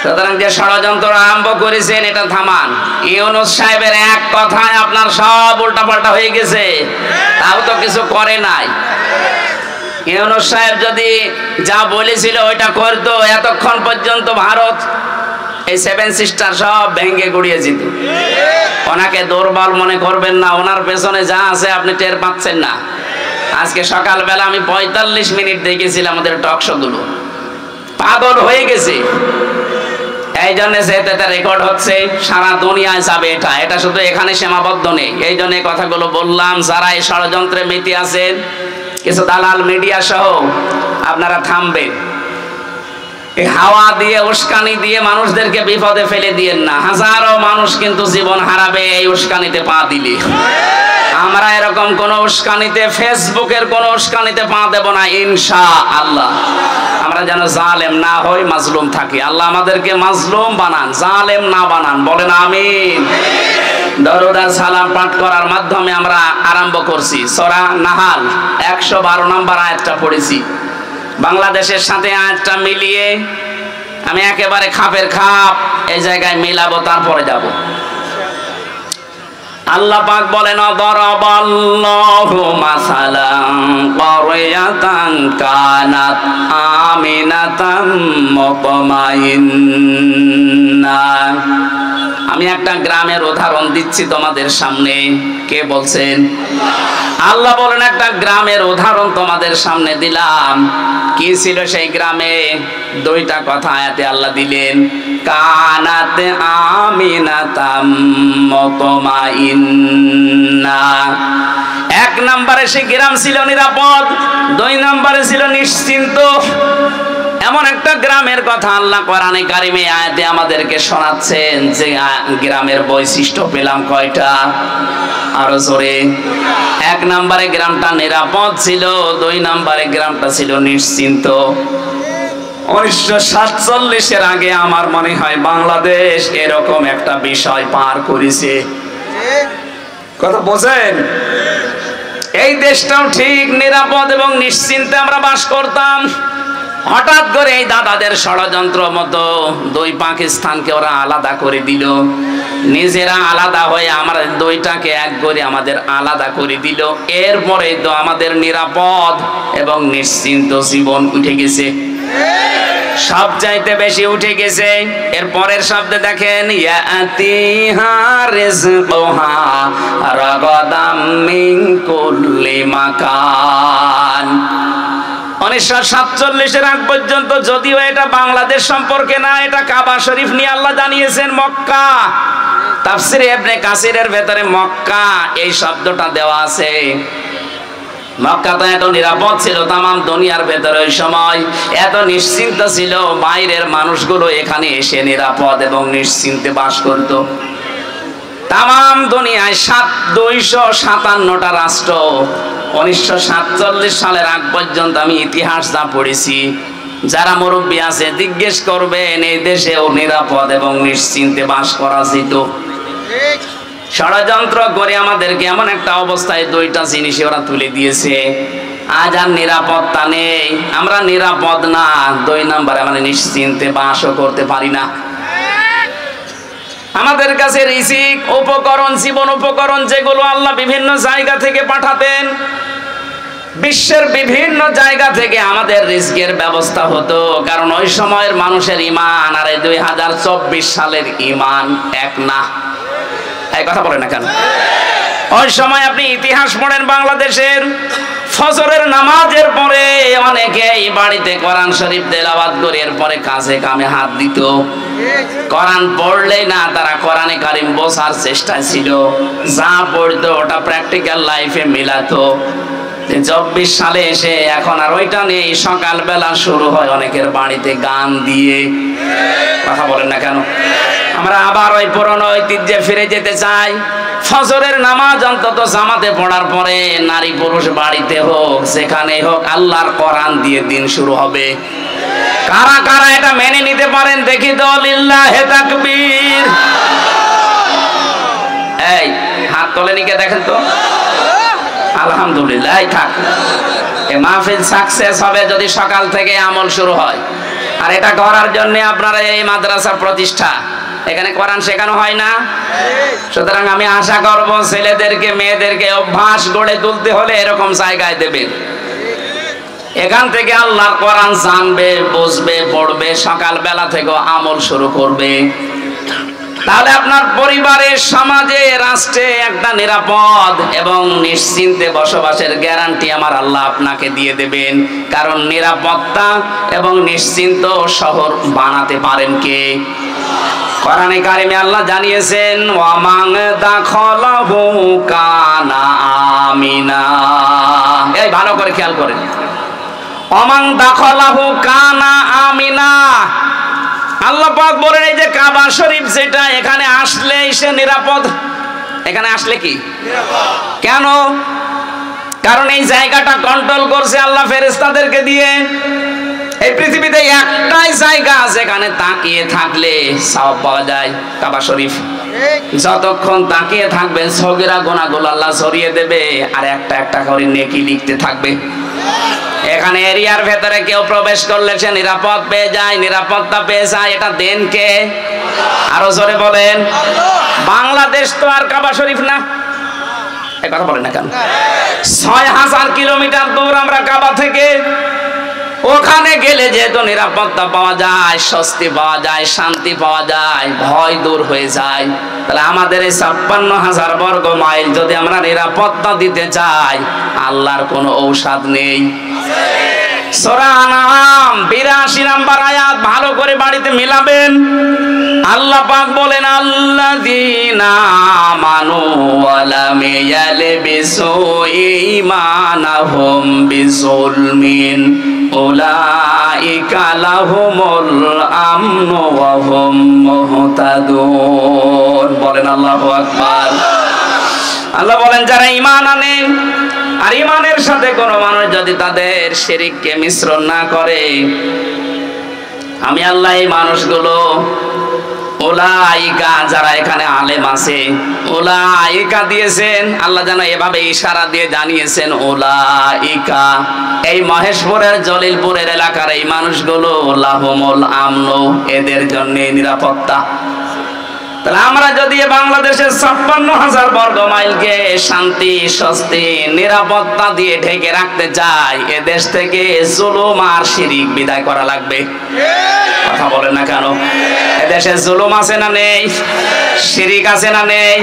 সুতরাং যে ষড়যন্ত্র আরম্ভ করেছেন এটা থামান। ইউনূস সাহেবের এক কথায় আপনার সব উল্টাপাল্টা হয়ে গেছে, তাও তো কিছু করে নাই। ইউনূস সাহেব যদি যা বলেছিল ওইটা করতো, এতক্ষণ পর্যন্ত ভারত এই 7 সিস্টার সব ভেঙে গুড়িয়ে যেত। ওনাকে দুর্বল মনে করবেন না, ওনার পেছনে যা আছে আপনি টের পাচ্ছেন না। আজকে সকালবেলা আমি 45 মিনিট দেখেছিলাম আমাদের টকশো গুলো, পাগল হয়ে গেছে। এই জন্য যেটা রেকর্ড হচ্ছে সারা দুনিয়ায় যাবে, এটা শুধু এখানে সীমাবদ্ধ নেই। এই জন্য কথাগুলো বললাম, যারা এই ষড়যন্ত্রে মেতে আছেন, কিছু দালাল মিডিয়া সহ, আপনারা থামবেন। এই হাওয়া দিয়ে উস্কানি দিয়ে মানুষদেরকে বিপদে ফেলে দিয়েন না। হাজারো মানুষ কিন্তু জীবন হারাবে এই উস্কানিতে পা দিলে। আমরা এরকম কোন উস্কানিতে, ফেসবুকের কোন উস্কানিতে পা দেব না ইনশাআল্লাহ। আমরা যেন জালেম না হই, মাজলুম থাকি। আল্লাহ আমাদেরকে মাজলুম বানান, জালেম না বানান। বলেন আমিন। দরুদ আর সালাম পাঠ করার মাধ্যমে আমরা আরম্ভ করছি। সূরা নাহাল 112 নম্বর আয়াতটা পড়েছি। বাংলাদেশের সাথে আয়াতটা মিলিয়ে আমি একেবারে খাপের খাপ এই জায়গায় মিলাবো, তারপরে যাব। আল্লাহ পাক বলেন, দরাবাল্লাহু মাসালান ক্বরিয়াতান কানাত আমিনাতাম মুতমাইন্না। আমি একটা গ্রামের উদাহরণ দিচ্ছি তোমাদের সামনে। কে বলছেন? আল্লাহ বলেন একটা গ্রামের উদাহরণ তোমাদের সামনে দিলাম। কি ছিল সেই গ্রামে? 2টা কথা আয়াতে আল্লাহ দিলেন। কানাত আমিনাতাম মুতমাইন্না। 1 নম্বরে সেই গ্রাম ছিল নিরাপদ, 2 নম্বরে ছিল নিশ্চিন্ত। এমন একটা গ্রামের কথা আল্লাহ কোরআনে কারিমে আয়াতে আমাদেরকে শোনাচ্ছেন যে গ্রামের বৈশিষ্ট্য পেলাম কয়টা? আরো জোরে। 1 নম্বরে গ্রামটা নিরাপদ ছিল, 2 নম্বরে গ্রামটা ছিল নিশ্চিন্ত। 1947 আগে আমার মনে হয় বাংলাদেশ এরকম একটা বিষয় পার করেছে। কথা বোঝেন? এই দেশটাও ঠিক নিরাপদ এবং নিশ্চিন্তে আমরা বাস করতাম। হঠাৎ করে এই দাদাদের ষড়যন্ত্র মতো 2 পাকিস্তানকে ওরা আলাদা করে দিল, নিজেরা আলাদা হয়ে আমরা 2টাকে এক করে আমাদের আলাদা করে দিল। এরপরে তো আমাদের নিরাপদ এবং নিশ্চিন্ত জীবন উঠে গেছে, সব চাইতে বেশি উঠে গেছে। এর পরের শব্দে দেখেন, ইয়াতিহা রিজকুহা রাগাদাম মিন কুল্লি মাকান। 1947 আগ পর্যন্ত, যদিও এটা বাংলাদেশ সম্পর্কে না, এটা কাবা শরীফ নিয়ে আল্লাহ জানিয়েছেন মক্কা। তাফসিরে ইবনে কাসিরের ভেতরে মক্কা এই শব্দটা দেওয়া আছে। মক্কা তো এত নিরাপদ ছিল, তামাম দুনিয়ার ভেতরে ওই সময় এত নিশ্চিন্ত ছিল, বাইরের মানুষগুলো এখানে এসে নিরাপদ এবং নিশ্চিন্তে বাস করত। তামাম দুনিয়ায় 257টা রাষ্ট্র। 1947 সালের আগ পর্যন্ত আমি ইতিহাস যা পড়েছি, যারা মুরব্বী আছে জিজ্ঞেস করবেন, এই দেশেও নিরাপদ এবং নিশ্চিন্তে বাস করা যেত। ষড়যন্ত্র করে আমাদেরকে এমন একটা অবস্থায় 2টা জিনিস ওরা তুলে দিয়েছে। আজ আর নিরাপত্তা নেই, আমরা নিরাপদ না। 2 নম্বরে আমরা নিশ্চিন্তে বাসও করতে পারি না। আমাদের কাছে রিজিক, উপকরণ, জীবন উপকরণ যেগুলো আল্লাহ বিভিন্ন জায়গা থেকে পাঠাতেন, বিশ্বের বিভিন্ন জায়গা থেকে আমাদের রিজিকের ব্যবস্থা হতো। কারণ ওই সময়ের মানুষের ঈমান আর 2024 সালের ঈমান এক না। এই কথা বলে না কেন? ওই সময় আপনি ইতিহাস পড়েন বাংলাদেশের, ফজরের নামাজের পরে অনেকেই বাড়িতে কোরআন শরীফ তেলাওয়াত করে এরপরে কাজে কামে হাত দিত। কোরআন পড়লেই না, তারা কোরআনে কারিম বোঝার চেষ্টা ছিল, যা পড়তো ওটা প্র্যাকটিক্যাল লাইফে মিলাতো। 24 সালে এসে এখন আর ওইটা নেই। সকালবেলা শুরু হয় অনেকের বাড়িতে গান দিয়ে। কথা বলেন না কেন? আমরা আবার ওই পুরনো ঐতিহ্যে ফিরে যেতে চাই। ফজরের নামাজ অন্তত জামাতে পড়ার পরে নারী পুরুষ বাড়িতে হোক যেখানে হোক আল্লাহর কোরআন দিয়ে দিন শুরু হবে। কারা কারা এটা মেনে নিতে পারেন দেখি তো? লিল্লাহে তাকবীর। এই হাত তোলেনি কে দেখেন তো? আলহামদুলিল্লাহ। থাক, এই মাহফিল সাকসেস হবে যদি সকাল থেকে আমল শুরু হয়। আর এটা করার জন্য আপনারা এই মাদ্রাসা প্রতিষ্ঠা, এখানে কোরআন শেখানো হয় না। সুতরাং আমি আশা করব ছেলেদেরকে মেয়েদেরকে অভ্যাস গড়ে তুলতে হলে এরকম জায়গায় দেবেন। এখান থেকে আল্লাহর কোরআন জানবে, বুঝবে, পড়বে, সকালবেলা থেকে আমল শুরু করবে। তাহলে আপনার পরিবারে, সমাজে, রাষ্ট্রে একটা নিরাপদ এবং নিশ্চিন্তে বসবাসের গ্যারান্টি আমার আল্লাহ আপনাকে দিয়ে দেবেন। কারণ নিরাপত্তা এবং নিশ্চিন্ত শহর বানাতে পারেন কে? কোরআনে কারিমে আল্লাহ জানিয়েছেন, ওয়ামান দাখালাহু কানা আমিনা। এই ভালো করে খেয়াল করেন, ওয়ামান দাখালাহু কানা আমিনা। আল্লাহ পাক বলেন এই যে কাবা শরীফ যেটা, এখানে আসলে সে নিরাপদ। এখানে আসলে কি নিরাপদ? কেন? কারণ এই জায়গাটা কন্ট্রোল করছে আল্লাহ ফেরেশতাদেরকে দিয়ে। এই পৃথিবীতে একটাই জায়গা যেখানে তাকিয়ে থাকলে সওয়াব পাওয়া যায়, কাবা শরীফ। যতক্ষণ তাকিয়ে থাকবেন সগীরা গুনাহগুলো আল্লাহ সরিয়ে দেবে, আর একটা একটা করে নেকি লিখতে থাকবে। এখানে এরিয়ার ভেতরে কেউ প্রবেশ করলে সে নিরাপদ পেয়ে যায়, নিরাপত্তা পেয়ে যায়। এটা দেন কে? আরো জোরে বলেন। বাংলাদেশ তো আর কাবা শরীফ না। এই কথা বলেন না কেন? 6000 কিলোমিটার দূর আমরা কাবা থেকে। ওখানে গেলে যেহেতু নিরাপত্তা পাওয়া যায়, স্বস্তি পাওয়া যায়, শান্তি পাওয়া যায়, ভয় দূর হয়ে যায়। তাহলে আমাদের এই 56,000 বর্গ মাইল যদি আমরা নিরাপত্তা দিতে চাই, আল্লাহর কোনো ঔষধ নেই। সূরা আনআম 82 নম্বর আয়াত ভালো করে বাড়িতে মিলাবেন। আল্লাহ পাক বলেন, আল্লাযীনা আমানু ওয়া লাম ইয়ালবিসু ঈমানাহুম বিযুলমিন উলাইকা লাহুমুল আমনু ওয়া হুম মুহতাদুন। বলেন আল্লাহু আকবার। আল্লাহ বলেন যারা ঈমান আনে, আর ঈমানের সাথে কোনো মানুষ যদি তাদের শিরককে মিশ্রণ না করে, আমি আল্লাহ এই মানুষগুলো উলাইকা, যারা এখানে আলেম আছে, উলাইকা দিয়েছেন আল্লাহ যেন এভাবে ইশারা দিয়ে জানিয়েছেন, উলাইকা এই মহেশপুরের জলিলপুরের এলাকার এই মানুষগুলো লাহুমুল আমনু, এদের জন্য নিরাপত্তা। তাহলে আমরা যদি বাংলাদেশের 56,000 বর্গ মাইলকে শান্তি, স্বস্তি, নিরাপত্তা দিয়ে ঢেকে রাখতে চাই, এ দেশ থেকে জুলুম আর শিরিক বিদায় করা লাগবে। কথা বলেন না কেন? এদেশে জুলুম আছে না নেই? শিরিক আছে না নেই?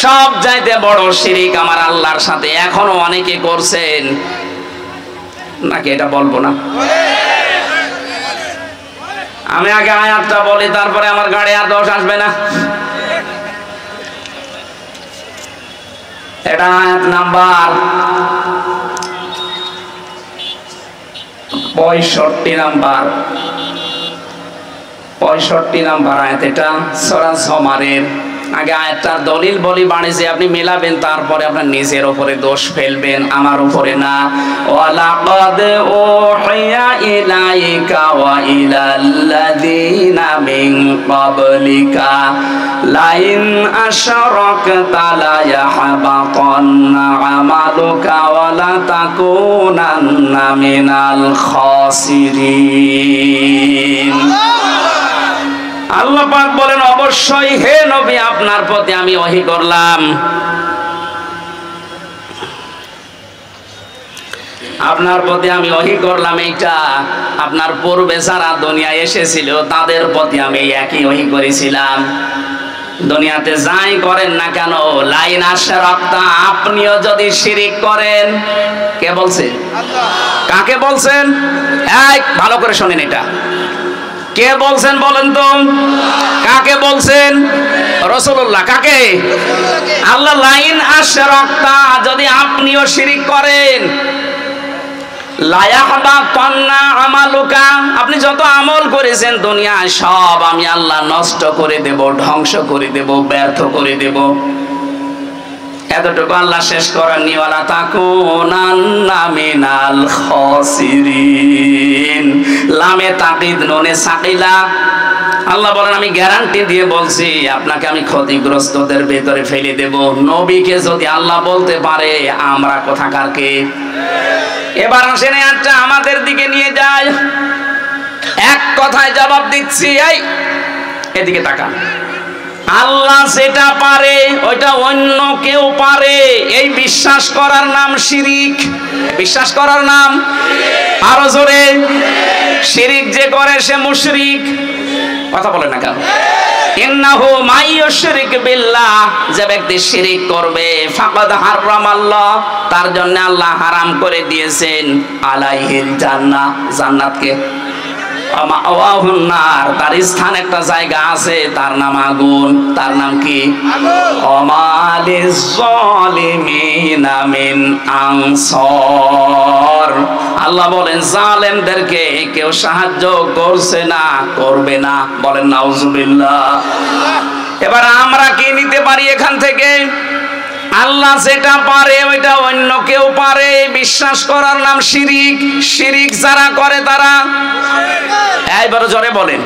সব চাইতে বড় শিরিক আমার আল্লাহর সাথে এখনো অনেকে করছেন, নাকি এটা বলবো না? আমি আগে আয়াতটা বলি, তারপরে আমার গাড়ি আর দোষ আসবে না। এটা আয়াত নাম্বার 65 নাম্বার আয়াত। এটা সূরা জুমারের। আগে আয়াতটার দলিল বলি বাণিজ্যে, আপনি মেলাবেন, তারপরে আপনার নিজের উপরে দোষ ফেলবেন, আমার উপরে না। ওয়ালাকাদ উহিয়া ইলাইকা ওয়া ইলাল্লাযীনা মিন ক্বাবলিকা লাইন আশরাকতা লা ইয়াহবাতান্না আমালুকা ওয়া লা তাকুনান্না মিনাল খাসিরিন। আল্লাহ পাক বলেন, অবশ্যই হে নবী আপনার প্রতি আমি ওহী করলাম, আপনার প্রতি আমি ওহী করলাম। এইটা আপনার পূর্বে যারা দুনিয়ায় এসেছিল তাদের প্রতি আমি একই ওহী করেছিলাম। দুনিয়াতে যাই করেন না কেন, লাইন আশরাকতা, আপনিও যদি শিরিক করেন, কে বলছেন? আল্লাহ। কাকে বলছেন? এই ভালো করে শুনেন, এটা কে বলছেন বলেন তো? কাকে বলছেন? রাসূলুল্লাহ কাকে? আল্লাহ লাইন আশরাকতা, যদি আপনিও শিরিক করেন, লা ইয়াহবাতান্না আমালুকা, আপনি যত আমল করেছেন দুনিয়ায় সব আমি আল্লাহ নষ্ট করে দেব, ধ্বংস করে দেব, ব্যর্থ করে দেব। এতটুকু আল্লাহ শেষ করেননি, ওয়ালা তাকুনান্না মিনাল খাসিরিন, লামে তাকিদ নুনে সাকিলা। আল্লাহ বলেন আমি গ্যারান্টি দিয়ে বলছি আপনাকে আমি ক্ষতিগ্রস্তদের ভেতরে ফেলে দেব। নবীকে যদি আল্লাহ বলতে পারে, আমরা কোথাকার কে? এবার আসেন একটা আমাদের দিকে নিয়ে যায়, এক কথায় জবাব দিচ্ছি। এই এদিকে তাকান, আল্লাহ যেটা পারে ওইটা অন্য কেউ পারে, এই বিশ্বাস করার নাম শিরিক। বিশ্বাস করার নাম, আরো জোরে, শিরিক যে করে সে মুশরিক। কথা বলে না কেন? ইন্নাহু মাইয়ুশরিক বিল্লাহ, যে ব্যক্তি শিরিক করবে, ফাকাদ হারামাল্লাহ, তার জন্য আল্লাহ হারাম করে দিয়েছেন আলাইহিল জান্নাহ, জান্নাতকে, মাওয়াহুন নার, তার স্থান একটা জায়গা আছে, তার নাম আগুন। তার নাম কি? ওমালিজ জালিমিনা মিন আনসার। আল্লাহ বলেন জালেমদেরকে কেউ সাহায্য করছে না, করবে না। বলেন নাউজুবিল্লাহ। এবার আমরা কি নিতে পারি এখান থেকে? আল্লাহ যেটা পারে ওইটা অন্য কেউ পারে, বিশ্বাস করার নাম শিরিক। শিরিক যারা করে তারা, এইবার জোরে বলেন,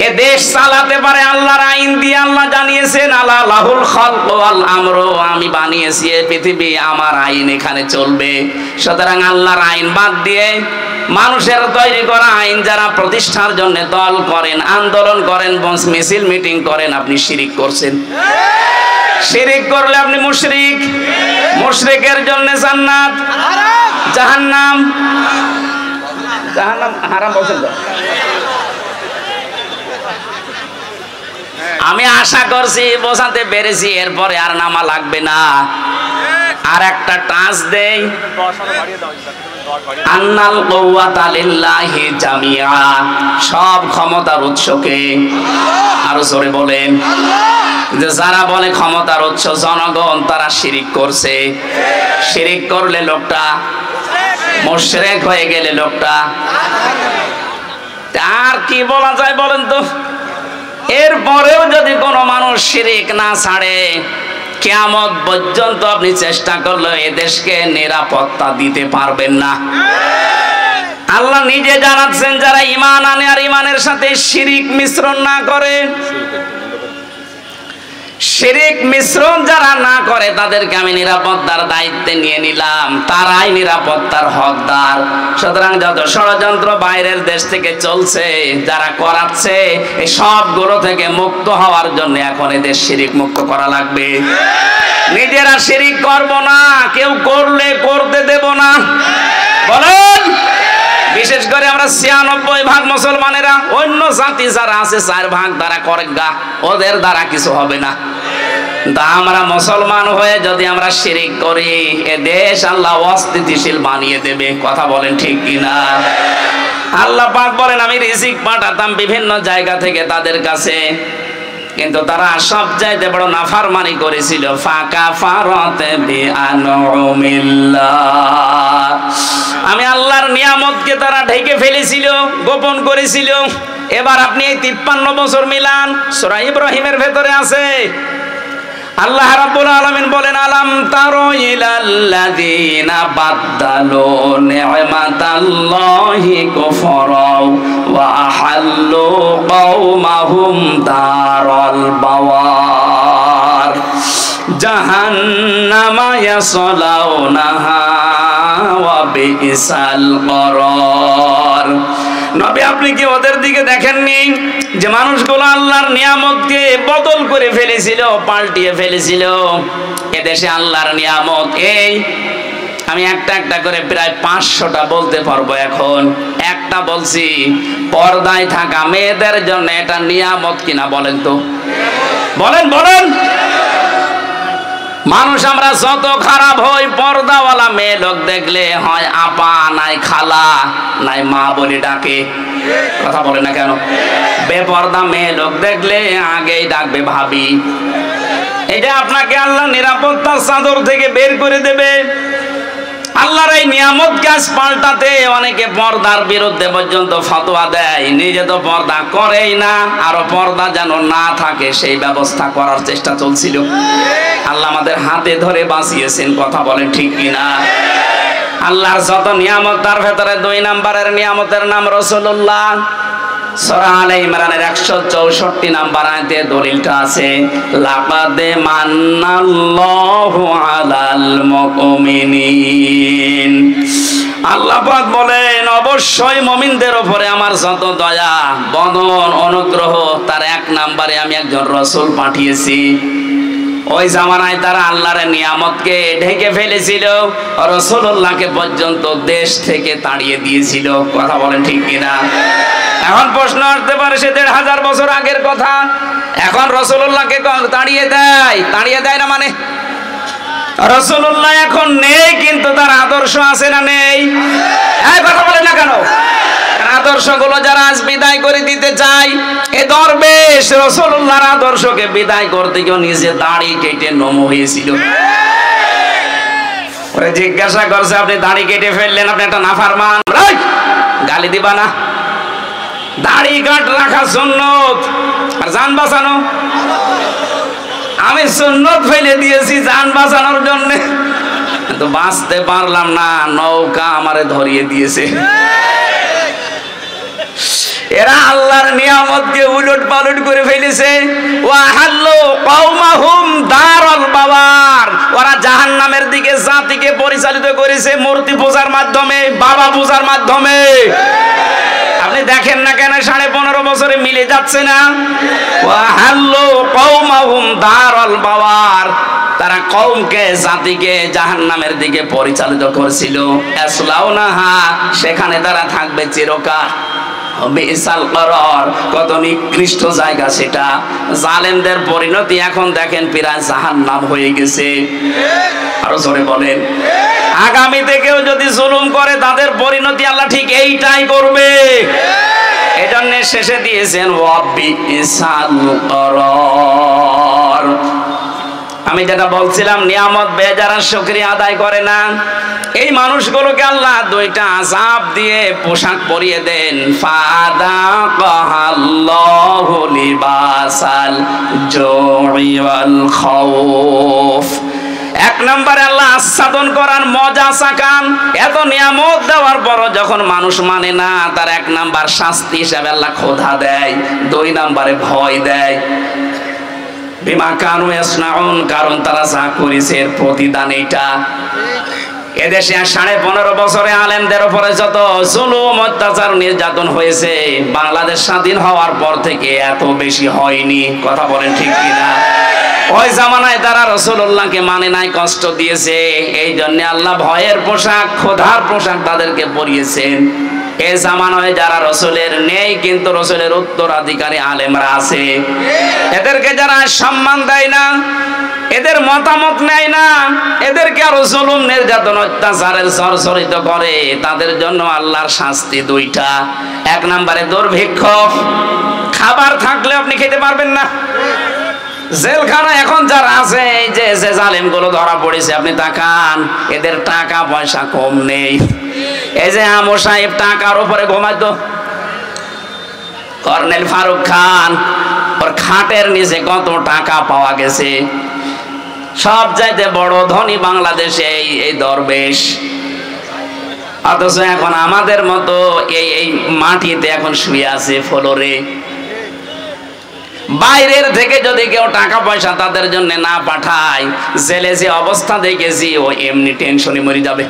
এ দেশ চালাতে পারে আল্লাহর আইন দিয়ে। আল্লাহ জানিয়েছেন আলা লাহুল খালকু ওয়াল আমরু, আমি বানিয়েছি এই পৃথিবী, আমার আইন এখানে চলবে। সুতরাং আল্লাহর আইন বাদ দিয়ে মানুষের তৈরি করা আইন যারা প্রতিষ্ঠার জন্য দল করেন, আন্দোলন করেন, মিছিল মিটিং করেন, আপনি শিরিক করছেন। শিরিক করলে আপনি মুশরিক। মুশরিকের জন্য জান্নাত, জাহান্নাম। জাহান্নাম হারাম বলছেন তো? আমি আশা করছি বোঝাতে পেরেছি, এরপরে আর নামা লাগবে না। আর একটা টাচ দেই, আন্নাল কুওয়াতা লিল্লাহি জামিআ, সব ক্ষমতার উৎসকে। আরো জোরে বলেন, যে যারা বলে ক্ষমতার উৎস জনগণ, তারা শিরিক করছে। শিরিক করলে লোকটা মুশরিক হয়ে গেলে লোকটা, আর কি বলা যায় বলেন তো? এরপরেও যদি কোনো মানুষ শিরিক না ছাড়ে, কিয়ামত পর্যন্ত আপনি চেষ্টা করলে এ দেশকে নিরাপত্তা দিতে পারবেন না। আল্লাহ নিজে জানাচ্ছেন যারা ঈমান আনে আর ঈমানের সাথে শিরিক মিশ্রণ না করে, শিরিক মিশ্রণ যারা না করে, তাদেরকে আমি নিরাপত্তার দায়িত্বে নিয়ে নিলাম, তারাই নিরাপত্তার হকদার। সুতরাং যত ষড়যন্ত্র বাইরের দেশ থেকে চলছে, যারা করাচ্ছে, এই সবগুলো থেকে মুক্ত হওয়ার জন্য এখন এদের শিরিক মুক্ত করা লাগবে। নিজেরা শিরিক করব না, কেউ করলে করতে দেব না। বলেন, বিশেষ করে আমরা ৯৬% মুসলমানেরা, অন্য জাতি যারা আছে ৪% দ্বারা করে গা, ওদের দ্বারা কিছু হবে না। আমরা মুসলমান হয়ে যদি আমরা শিরিক করি, এ দেশ আল্লাহ অস্থিতিশীল বানিয়ে দেবে। কথা বলেন ঠিক কিনা? আল্লাহ পাক বলেন আমি রিজিক পাঠাতাম বিভিন্ন জায়গা থেকে তাদের কাছে, কিন্তু তারা সব চাইতে বড় নাফরমানি করেছিল। ফাকাফারাতে বিআনউমিল্লাহ, আমি আল্লাহর নিয়ামতকে তারা ঢেকে ফেলেছিল, গোপন করেছিল। এবার আপনি এই ৫৩ বছর মিলান, সূরা ইব্রাহিমের ভেতরে আছে। আল্লাহ রাব্বুল আলামিন বলেন আলাম তারো ইলাল্লাযীনা বাদদালু নি'মাতাল্লাহি কুফরা ওয়া আহাল্লু কওমাহুম দারাল বাওয়ার জাহান্নামা ইয়াসলাউনাহা ওয়া বিইসাল করার। নবী আপনি কি ওদের দিকে দেখেননি যে মানুষগুলো আল্লাহর নিয়ামতকে বদল করে ফেলেছিল, পাল্টিয়ে ফেলেছিল? এদেশে আল্লাহর নিয়ামত এই, আমি একটা একটা করে প্রায় ৫০০টা বলতে পারবো। এখন একটা বলছি, পর্দায় থাকা মেয়েদের জন্য এটা নিয়ামত কিনা বলেন তো? বলেন বলেন। মানুষ আমরা যত খারাপ হই, পর্দাওয়ালা মেয়ে লোক দেখলে হয় আপা, নাই খালা, নাই মা বলে ডাকে। কথা বলে না কেন? বেপর্দা মেয়ে লোক দেখলে আগেই ডাকবে ভাবি। এটা আপনাকে আল্লাহ নিরাপত্তার চাদর থেকে বের করে দেবে। আল্লাহর এই নিয়ামত কাজ পাল্টাতে অনেকে পর্দার বিরুদ্ধে পর্যন্ত ফতোয়া দেয়, নিজে তো পর্দা করেই না, আরো পর্দা যেন না থাকে সেই ব্যবস্থা করার চেষ্টা চলছিল। আল্লাহ আমাদের হাতে ধরে বাঁচিয়েছেন। কথা বলেন ঠিক কিনা? আল্লাহর যত নিয়ামত, তার ভেতরে 2 নম্বরের নিয়ামতের নাম রাসূলুল্লাহ। সূরা আলে ইমরানের 164 নম্বর আয়াতে দলিলটা আছে, লাকাদ মান্নাল্লাহু আলাল মুমিনিন। আল্লাহ পাক বলেন, অবশ্যই মুমিনদের উপরে আমার যত দয়া, বদন, অনুগ্রহ, তার 1 নম্বরে আমি একজন রাসূল পাঠিয়েছি। ওই জামানায় তারা আল্লাহর নিয়ামতকে ঢেকে ফেলেছিল, রাসূলুল্লাহকে পর্যন্ত দেশ থেকে তাড়িয়ে দিয়েছিল। কথা বলেন ঠিক কিনা? এখন প্রশ্ন আসতে পারে, সে 1500 বছর আগের কথা, এখন রাসূলুল্লাহকে তাড়িয়ে দেয় না? মানে রাসূলুল্লাহ এখন নেই, কিন্তু তার আদর্শ আছে না নেই? এই কথা বলে না কেন? আদর্শগুলো যারা আজ বিদায় করে দিতে চায়, এ দরবেশ রাসূলুল্লাহর আদর্শকে বিদায় করতে গিয়ে নিজে দাড়ি কেটে নম হয়েছিল। ওরে জিজ্ঞাসা করছে, আপনি দাড়ি কেটে ফেললেন, আপনি একটা নাফরমান, গালি দিবা না? দাড়ি কাট রাখা সুন্নত, আর জান বাঁচানো। আমি সুন্নত ফেলে দিয়েছি জান বাঁচানোর জন্য, তো বাঁচতে পারলাম না, নৌকা আমারে ধরিয়ে দিয়েছে। এরা আল্লাহর নিয়ামতকে উলট পালট করে ফেলেছে। ওয়াহাল্লু কওমাহুম দারাল বাওয়ার, ওরা জাহান্নামের দিকে জাতিকে পরিচালিত করেছে মূর্তি পূজার মাধ্যমে, বাবা পূজার মাধ্যমে। আপনি দেখেন না কেন 15.5 বছরে মিলে যাচ্ছে না? ওয়াহাল্লু কওমাহুম দারাল বাওয়ার, তারা কওমকে, জাতিকে জাহান্নামের দিকে পরিচালিত করেছিল। ইয়াসলাউনাহা, সেখানে তারা থাকবে চিরকাল। বিসাল করার, কত নিকৃষ্ট জায়গা সেটা। জালেমদের পরিণতি এখন দেখেন প্রায় জাহান্নাম হয়ে গেছে। আরো জোরে বলেন। আগামীতে কেউ যদি জুলুম করে, তাদের পরিণতি আল্লাহ ঠিক এইটাই করবে। এজন্য শেষে দিয়েছেন ওয়াবিসাল করার। আমি যেটা বলছিলাম, নিয়ামত বেজারা শুকরিয়া আদায় করে না, এই মানুষগুলোকে আল্লাহ 2টা আযাব দিয়ে পোশাক পরিয়ে দেন। ফাদাকাল্লাহু লিবাসাল জুই ওয়াল খাউফ। 1 নম্বরে আল্লাহ আস্বাদন করার মজা চাকান। এত নিয়ামত দেওয়ার পরও যখন মানুষ মানে না, তার 1 নাম্বার শাস্তি হিসাবে আল্লাহ ক্ষুধা দেয়, 2 নম্বরে ভয় দেয়। বিমা কানু ইয়াসনাউন, কারণ তারা যা করেছে এর প্রতিদান এইটা। এদেশে 15.5 বছরে আলেমদের উপরে যত জুলুম, অত্যাচার, নির্যাতন হয়েছে, বাংলাদেশ স্বাধীন হওয়ার পর থেকে এত বেশি হয়নি। কথা বলেন ঠিক কিনা? ওই জামানায় তারা রাসূলুল্লাহকে মানে নাই, কষ্ট দিয়েছে। এই জন্য আল্লাহ ভয়ের পোশাক, ক্ষুধার পোশাক তাদেরকে পরিয়েছেন। এই জামানায় যারা রাসূলের নেই, কিন্তু রাসূলের উত্তরাধিকারী আলেমরা আছে, এদেরকে যারা সম্মান দেয় না, এদের মতামত নেয় না, এদেরকে আরো জুলুম, নির্যাতন, অত্যাচারের জর্জরিত করে, তাদের জন্য আল্লাহর শাস্তি 2টা। 1 নম্বরে দুর্ভিক্ষ, খাবার থাকলে আপনি খেতে পারবেন না। জেলখানা এখন যারা আছে, এই যে জালেমগুলো ধরা পড়েছে, আপনি তাকান, এদের টাকা পয়সা কম নেই। এই যে আমো সাহেব টাকার উপরে ঘুমাইতো, কর্নেল ফারুক খান, ওর খাটের নিচে কত টাকা পাওয়া গেছে। সব চাইতে বড় ধনী বাংলাদেশে এই দরবেশ, অথচ এখন আমাদের মতো এই মাটিতে এখন শুয়ে আছে ফ্লোরে। বাইরের থেকে যদি কেউ টাকা পয়সা তাদের জন্য না পাঠায়, জেলে যে অবস্থা দেখেছি, ও এমনি টেনশনে মরে যাবে।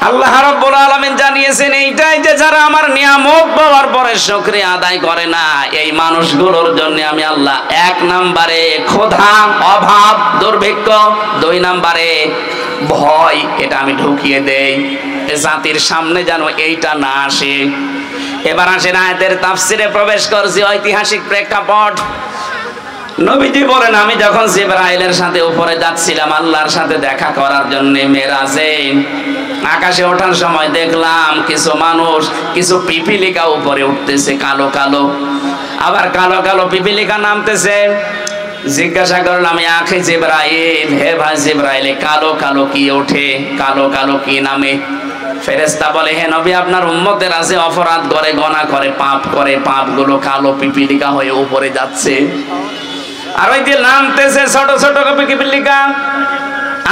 আল্লাহ রাব্বুল আলামিন জানিয়েছেন এইটাই, যে যারা আমার নিয়ামত পাওয়ার পরে শুকরিয়া আদায় করে না, এই মানুষগুলোর জন্য আমি আল্লাহ 1 নম্বরে ক্ষুধা, অভাব, দুর্ভিক্ষ, 2 নম্বরে ভয়, এটা আমি ঢুকিয়ে দেই, জাতির সামনে যেন এইটা না আসে। এবার আসেন আয়াতের তাফসিরে প্রবেশ করছি, ঐতিহাসিক প্রেক্ষাপট। নবীজি বলেন আমি যখন জিবরাইলের সাথে উপরে যাচ্ছিলাম আল্লাহর সাথে দেখা করার জন্য মেরাজে, আকাশে ওঠার সময় দেখলাম কিছু মানুষ কিছু পিপিলিকা উপরে উঠতেছে কালো কালো, আবার কালো কালো পিপিলিকা নামতেছে। জিজ্ঞাসা করলাম আখে জিবরাইল, হে ভাই জিবরাইল, কালো কালো কি ওঠে, কালো কালো কি নামে? ফেরেশতা বলে হে নবী আপনার উম্মতের আছে অপরাধ করে, গুনাহ করে, পাপ করে, পাপগুলো কালো পিপিলিকা হয়ে উপরে যাচ্ছে। আর ওই যে নামতেছে ছোট ছোট পিপিলিকা,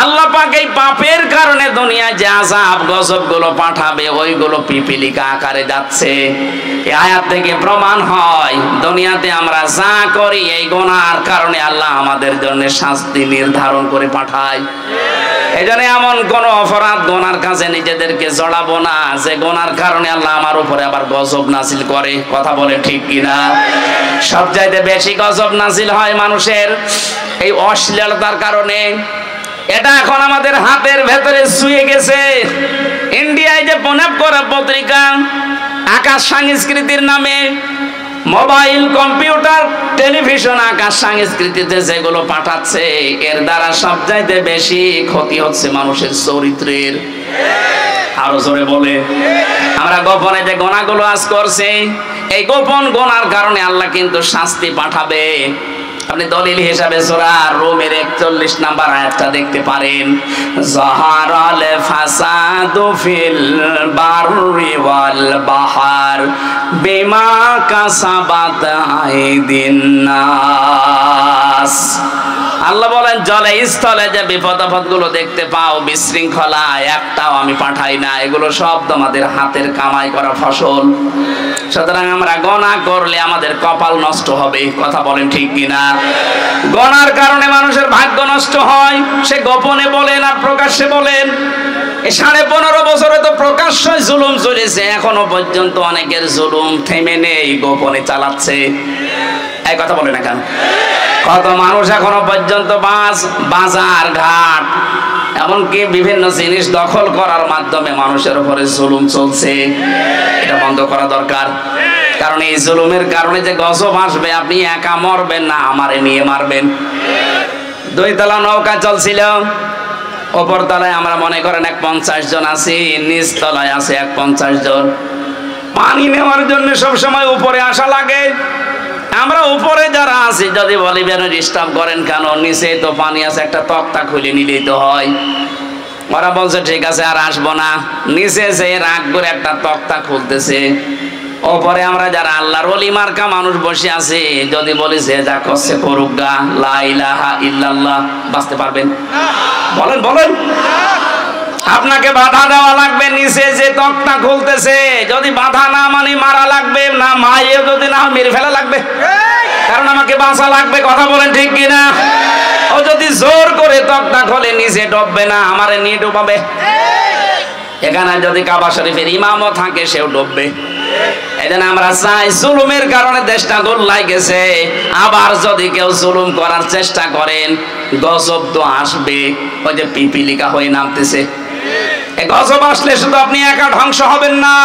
আল্লাহ পাক এই পাপের কারণে দুনিয়ায় যে আযাব গজব গুলো পাঠাবে ওইগুলো পিপিলিকা আকারে যাচ্ছে। এই আয়াত থেকে প্রমাণ হয় দুনিয়াতে আমরা যা করি এই গুনাহর কারণে আল্লাহ আমাদের জন্য শাস্তি নির্ধারণ করে পাঠায়। এজন্য এমন কোন অপরাধ গুনার কাছে নিজেদেরকে জড়াবো না যে গুনার কারণে আল্লাহ আমার উপরে আবার গজব নাজিল করে। কথা বলে ঠিক কিনা? সবচাইতে বেশি গজব নাজিল হয় মানুষের এই অশ্লীলতার কারণে। এটা এখন আমাদের হাতের ভেতরে শুয়ে গেছে। ইন্ডিয়ায় যে পুনাপ করা পত্রিকা আকাশ সংস্কৃতির নামে মোবাইল, কম্পিউটার, টেলিভিশন আকাশ সংস্কৃতিতে যেগুলো পাঠাচ্ছে এর দ্বারা সবচাইতে বেশি ক্ষতি হচ্ছে মানুষের চরিত্রের। আরো জোরে বলে, আমরা গোপনে যে গুনাহগুলো আজ করছি এই গোপন গুনার কারণে আল্লাহ কিন্তু শাস্তি পাঠাবে। আপনি দলিল হিসাবে সূরা রুমের 41 নাম্বার আয়াতটা দেখতে পারেন, যাহারাল ফাসাদু ফিল বাররি ওয়াল বাহার বিমা কাসাবাত আইদিন নাস। আল্লাহ বলেন জলে স্থলে যে বিপদ আপদগুলো দেখতে পাও, বিশৃঙ্খলা, একটাও আমি পাঠাই না, এগুলো সব তোমাদের হাতের কামাই করা ফসল। সুতরাং আমরা গুনাহ করলে আমাদের কপাল নষ্ট হবে। কথা বলেন ঠিক কিনা? গুনাহর কারণে মানুষের ভাগ্য নষ্ট হয়, সে গোপনে বলেন আর প্রকাশ্যে বলেন। এই 15.5 বছরে তো প্রকাশ্যে জুলুম চলেছে, এখনো পর্যন্ত অনেকের জুলুম থেমে নেই, গোপনে চালাচ্ছে। এই কথা বলে না কেন? কত মানুষ এখনো পর্যন্ত বাজার ঘাট এমনকি বিভিন্ন জিনিস দখল করার মাধ্যমে মানুষের উপরে জুলুম চলছে। এটা বন্ধ করা দরকার, কারণ এই জুলুমের কারণে যে গজব আসবে আপনি একা মরবেন না, আমারে নিয়ে মারবেন। 2 তলা নৌকা চলছিল, উপর তলায় আমরা মনে করেন 50 জন আছি, নিচ তলায় আছে 50 জন। পানি নেওয়ার জন্য সবসময় উপরে আসা লাগে। আমরা উপরে যারা আছি যদি বলি বেন ডিস্টার্ব করেন কেন, নিচে তো পানি আছে, একটা তক্তা খুলে নিলেই তো হয়। ওরা বলছে ঠিক আছে আর আসবো না, নিচে যে রাগ করে একটা তক্তা খুলতেছে। ওপরে আমরা যারা আল্লাহর ওলি মার্কা মানুষ বসে আছি যদি বলি যে যা করছে করুক গা, লা ইলাহা ইল্লাল্লাহ, বাঁচতে পারবেন? বলেন বলেন। আপনাকে বাধা দেওয়া লাগবে, নিচে যে তক্তা খুলতেছে যদি বাধা না মানে মারা লাগবে, না মায়ে যদি না মেরে ফেলা লাগবে, কারণ আমাকে বাঁচা লাগবে। কথা বলেন ঠিক কিনা? ও যদি জোর করে তক্তা খোলে নিচে ডুববে না, আমারে নিয়ে ডুবাবে। এখানে যদি কাবা শরীফের ইমামও থাকে সেও ডুববে। এজন্য আমরা চাই, জুলুমের কারণে দেশটা গোল্লায় গেছে, আবার যদি কেউ জুলুম করার চেষ্টা করেন গজব তো আসবে। ওই যে পিপিলিকা হয়ে নামতেছে, এই গজব আসলে শুধু আপনি একা ধ্বংস হবেন না,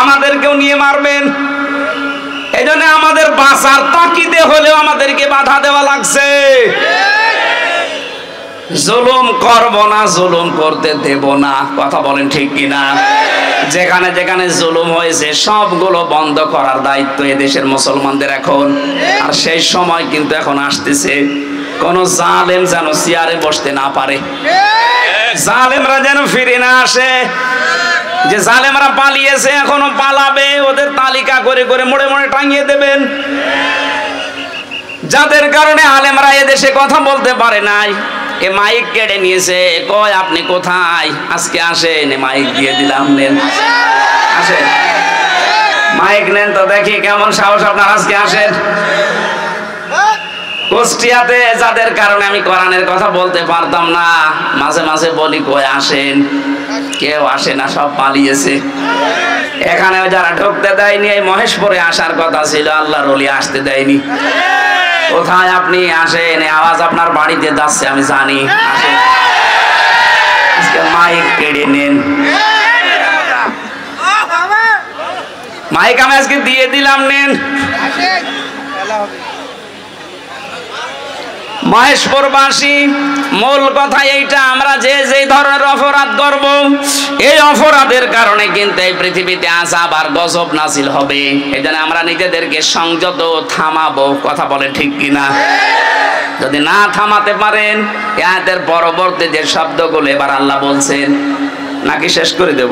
আমাদেরকেও নিয়ে মারবেন। এই জন্য আমাদের বাঁচার তাকিদে হলেও আমাদেরকে বাধা দেওয়া লাগছে। জুলুম করব না, জুলুম করতে দেব না। কথা বলেন ঠিক কিনা? যেখানে যেখানে জুলুম হয়েছে সবগুলো বন্ধ করার দায়িত্ব এদেশের মুসলমানদের এখন। আর সেই সময় কিন্তু এখন আসতেছে, কোন জালেম যেন চেয়ারে বসতে না পারে, জালেমরা যেন ফিরে না আসে। যে জালেমরা পালিয়েছে এখনো পালাবে, ওদের তালিকা করে করে মোড়ে মোড়ে টাঙিয়ে দেবেন। যাদের কারণে আলেমরা এদেশে কথা বলতে পারে নাই, এ মাইক কেড়ে নিয়েছে, কয় আপনি কোথায়, আজকে আসেন, মাইক দিয়ে দিলাম, নেন আসেন, মাইক নেন তো দেখি কেমন সাহস আপনার, আজকে আসেন। কুষ্টিয়াতে যাদের কারণে আমি কোরআনের কথা বলতে পারতাম না, মাঝে মাঝে বলি কই আসেন, কেউ আসে না, সব পালিয়েছে। এখানে যারা ঢুকতে দেয়নি, এই মহেশপুরে আসার কথা ছিল, আল্লাহর ওলি আসতে দেয়নি। কোথায় আপনি আসেন, আওয়াজ আপনার বাড়িতে যাচ্ছে আমি জানি, আসেন। আজকে মাইক কেড়ে নেন, মাইক আমি আজকে দিয়ে দিলাম, নেন। মহেশপুরবাসী মূল কথা এইটা, আমরা যে যে ধরনের অপরাধ করব এই অপরাধের কারণে কিন্তু এই পৃথিবীতে আযাব আর গজব নাজিল হবে। এজন্য আমরা নিজেদেরকে সংযত থামাবো। কথা বলে ঠিক কিনা? যদি না থামাতে পারেন, আয়াতের পরবর্তী যে শব্দগুলো এবার আল্লাহ বলছেন, নাকি শেষ করে দেব?